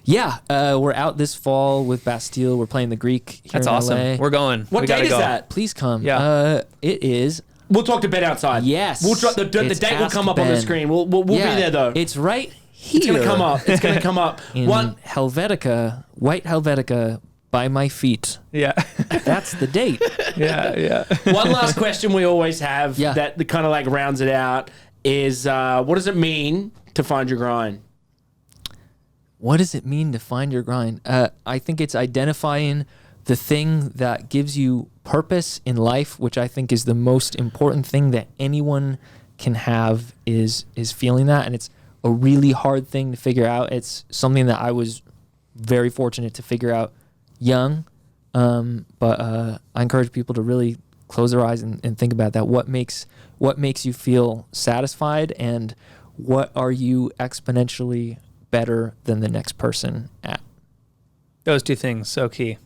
[SPEAKER 1] Yeah, we're out this fall with Bastille. We're playing the Greek here
[SPEAKER 3] that's
[SPEAKER 1] in
[SPEAKER 3] awesome.
[SPEAKER 1] LA.
[SPEAKER 3] We're going.
[SPEAKER 5] What
[SPEAKER 3] we gotta
[SPEAKER 5] date is
[SPEAKER 3] go.
[SPEAKER 5] that?
[SPEAKER 1] Please come.
[SPEAKER 3] Yeah.
[SPEAKER 1] It is.
[SPEAKER 5] We'll talk to Ben outside.
[SPEAKER 1] Yes.
[SPEAKER 5] We'll drop the
[SPEAKER 1] It's
[SPEAKER 5] date will
[SPEAKER 1] Ask
[SPEAKER 5] come up on the
[SPEAKER 1] Ben.
[SPEAKER 5] screen. We'll be there though.
[SPEAKER 1] It's right here.
[SPEAKER 5] It's gonna come up. It's gonna come up.
[SPEAKER 1] in
[SPEAKER 5] One.
[SPEAKER 1] Helvetica, white Helvetica, by my feet.
[SPEAKER 3] Yeah.
[SPEAKER 1] That's the date.
[SPEAKER 3] yeah.
[SPEAKER 5] One last question we always have
[SPEAKER 1] Yeah.
[SPEAKER 5] that kind of like rounds it out is what does it mean to find your grind?
[SPEAKER 1] What does it mean to find your grind? I think it's identifying the thing that gives you purpose in life, which I think is the most important thing that anyone can have is feeling that. And it's a really hard thing to figure out. It's something that I was very fortunate to figure out young. But I encourage people to really close their eyes and think about that. What makes you feel satisfied, and what are you exponentially better than the next person at?
[SPEAKER 3] Those 2 things, so key.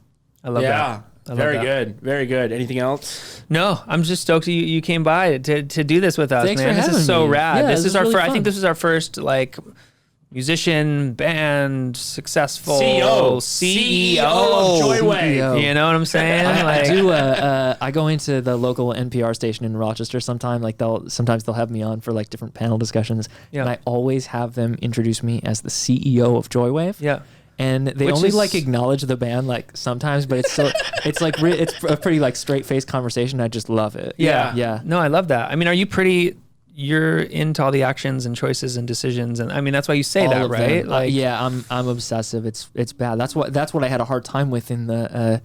[SPEAKER 3] I love that. I love
[SPEAKER 5] Very
[SPEAKER 3] that.
[SPEAKER 5] good. Very good. Anything else?
[SPEAKER 3] No, I'm just stoked you came by to do this with us,
[SPEAKER 1] Thanks
[SPEAKER 3] man.
[SPEAKER 1] for
[SPEAKER 3] This is
[SPEAKER 1] having
[SPEAKER 3] so
[SPEAKER 1] me.
[SPEAKER 3] rad.
[SPEAKER 1] Yeah,
[SPEAKER 3] this
[SPEAKER 1] this
[SPEAKER 3] is
[SPEAKER 1] is
[SPEAKER 3] our
[SPEAKER 1] really
[SPEAKER 3] first. I
[SPEAKER 1] fun.
[SPEAKER 3] think this is our first like musician, band, successful
[SPEAKER 5] CEO of Joywave.
[SPEAKER 1] CEO.
[SPEAKER 3] You know what I'm saying?
[SPEAKER 1] I go into the local NPR station in Rochester sometime. Like sometimes they'll have me on for like different panel discussions,
[SPEAKER 3] Yeah.
[SPEAKER 1] and I always have them introduce me as the CEO of Joywave.
[SPEAKER 3] Yeah.
[SPEAKER 1] And they
[SPEAKER 3] Which
[SPEAKER 1] only
[SPEAKER 3] is-
[SPEAKER 1] like acknowledge the band like sometimes, but it's it's like it's a pretty like straight faced conversation. I just love it.
[SPEAKER 3] Yeah.
[SPEAKER 1] yeah.
[SPEAKER 3] No, I love that. I mean, you're into all the actions and choices and decisions, and I mean that's why you say
[SPEAKER 1] All
[SPEAKER 3] that,
[SPEAKER 1] of
[SPEAKER 3] right?
[SPEAKER 1] them. Yeah, I'm obsessive. It's bad. That's what I had a hard time with in the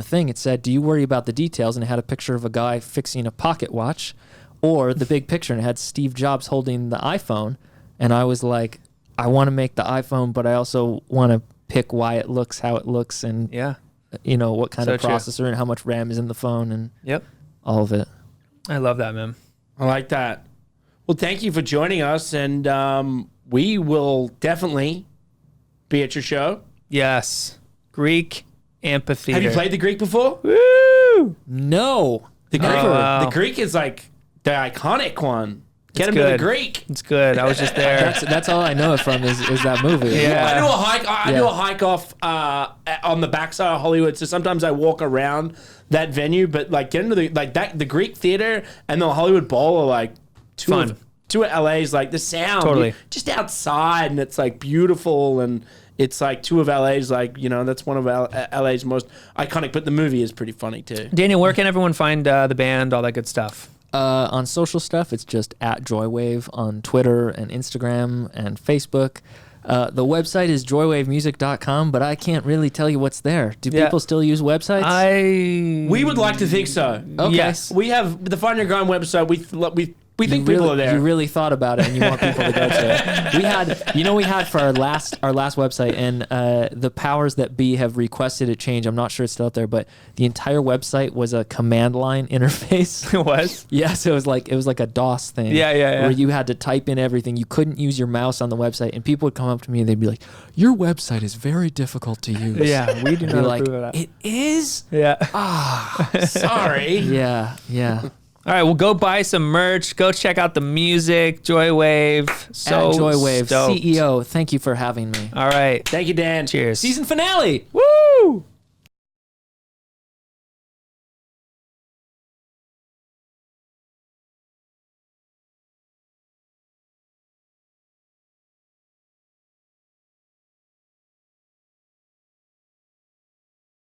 [SPEAKER 1] thing. It said, "Do you worry about the details?" And it had a picture of a guy fixing a pocket watch, or the big picture, and it had Steve Jobs holding the iPhone. And I was like, I want to make the iPhone, but I also want to pick why it looks how it looks, and
[SPEAKER 3] Yeah.
[SPEAKER 1] what kind
[SPEAKER 3] So
[SPEAKER 1] of
[SPEAKER 3] true.
[SPEAKER 1] processor and how much RAM is in the phone, and
[SPEAKER 3] Yep.
[SPEAKER 1] all of it.
[SPEAKER 3] I love that, man.
[SPEAKER 5] I like that. Well, thank you for joining us, and we will definitely be at your show.
[SPEAKER 3] Yes. Greek amphitheater.
[SPEAKER 5] Have you played the Greek before?
[SPEAKER 3] Woo!
[SPEAKER 1] No,
[SPEAKER 5] The Greek,
[SPEAKER 3] wow.
[SPEAKER 5] the Greek is like the iconic one. Get
[SPEAKER 3] It's
[SPEAKER 5] him to
[SPEAKER 3] good.
[SPEAKER 5] the Greek.
[SPEAKER 3] It's good. I was just there.
[SPEAKER 1] that's all I know it from is that movie.
[SPEAKER 3] Yeah.
[SPEAKER 5] I do a hike. I do
[SPEAKER 1] Yeah.
[SPEAKER 5] a hike off on the backside of Hollywood. So sometimes I walk around that venue, but like get into the Greek theater and the Hollywood Bowl are like two
[SPEAKER 3] Fun.
[SPEAKER 5] of LA's like the sound
[SPEAKER 3] Totally.
[SPEAKER 5] just outside, and it's like beautiful, and it's like 2 of LA's like that's one of LA's most iconic. But the movie is pretty funny too.
[SPEAKER 3] Daniel, where can everyone find the band, all that good stuff?
[SPEAKER 1] On social stuff, it's just at Joywave on Twitter and Instagram and Facebook. The website is joywavemusic.com, but I can't really tell you what's there. Do
[SPEAKER 3] Yeah.
[SPEAKER 1] people still use websites?
[SPEAKER 5] We would like to think so.
[SPEAKER 1] Okay.
[SPEAKER 3] Yes.
[SPEAKER 5] We have the Find Your Grind website. We We think people are there.
[SPEAKER 1] You really thought about it, and you want people to go to it. We had for our last website, and the powers that be have requested it change. I'm not sure it's still out there, but the entire website was a command line interface.
[SPEAKER 3] It was?
[SPEAKER 1] Yeah, so it was like a DOS thing.
[SPEAKER 3] Yeah.
[SPEAKER 1] Where you had to type in everything. You couldn't use your mouse on the website, and people would come up to me and they'd be like, "Your website is very difficult to use."
[SPEAKER 3] Yeah, we do
[SPEAKER 1] I'd be
[SPEAKER 3] not
[SPEAKER 1] like,
[SPEAKER 3] approve of that.
[SPEAKER 1] "It is."
[SPEAKER 3] Yeah.
[SPEAKER 5] Sorry.
[SPEAKER 1] Yeah.
[SPEAKER 3] All right, well, go buy some merch. Go check out the music, Joywave. So
[SPEAKER 1] At Joywave
[SPEAKER 3] stoked.
[SPEAKER 1] CEO, thank you for having me.
[SPEAKER 3] All right.
[SPEAKER 5] Thank you, Dan.
[SPEAKER 3] Cheers.
[SPEAKER 1] Season finale.
[SPEAKER 3] Woo!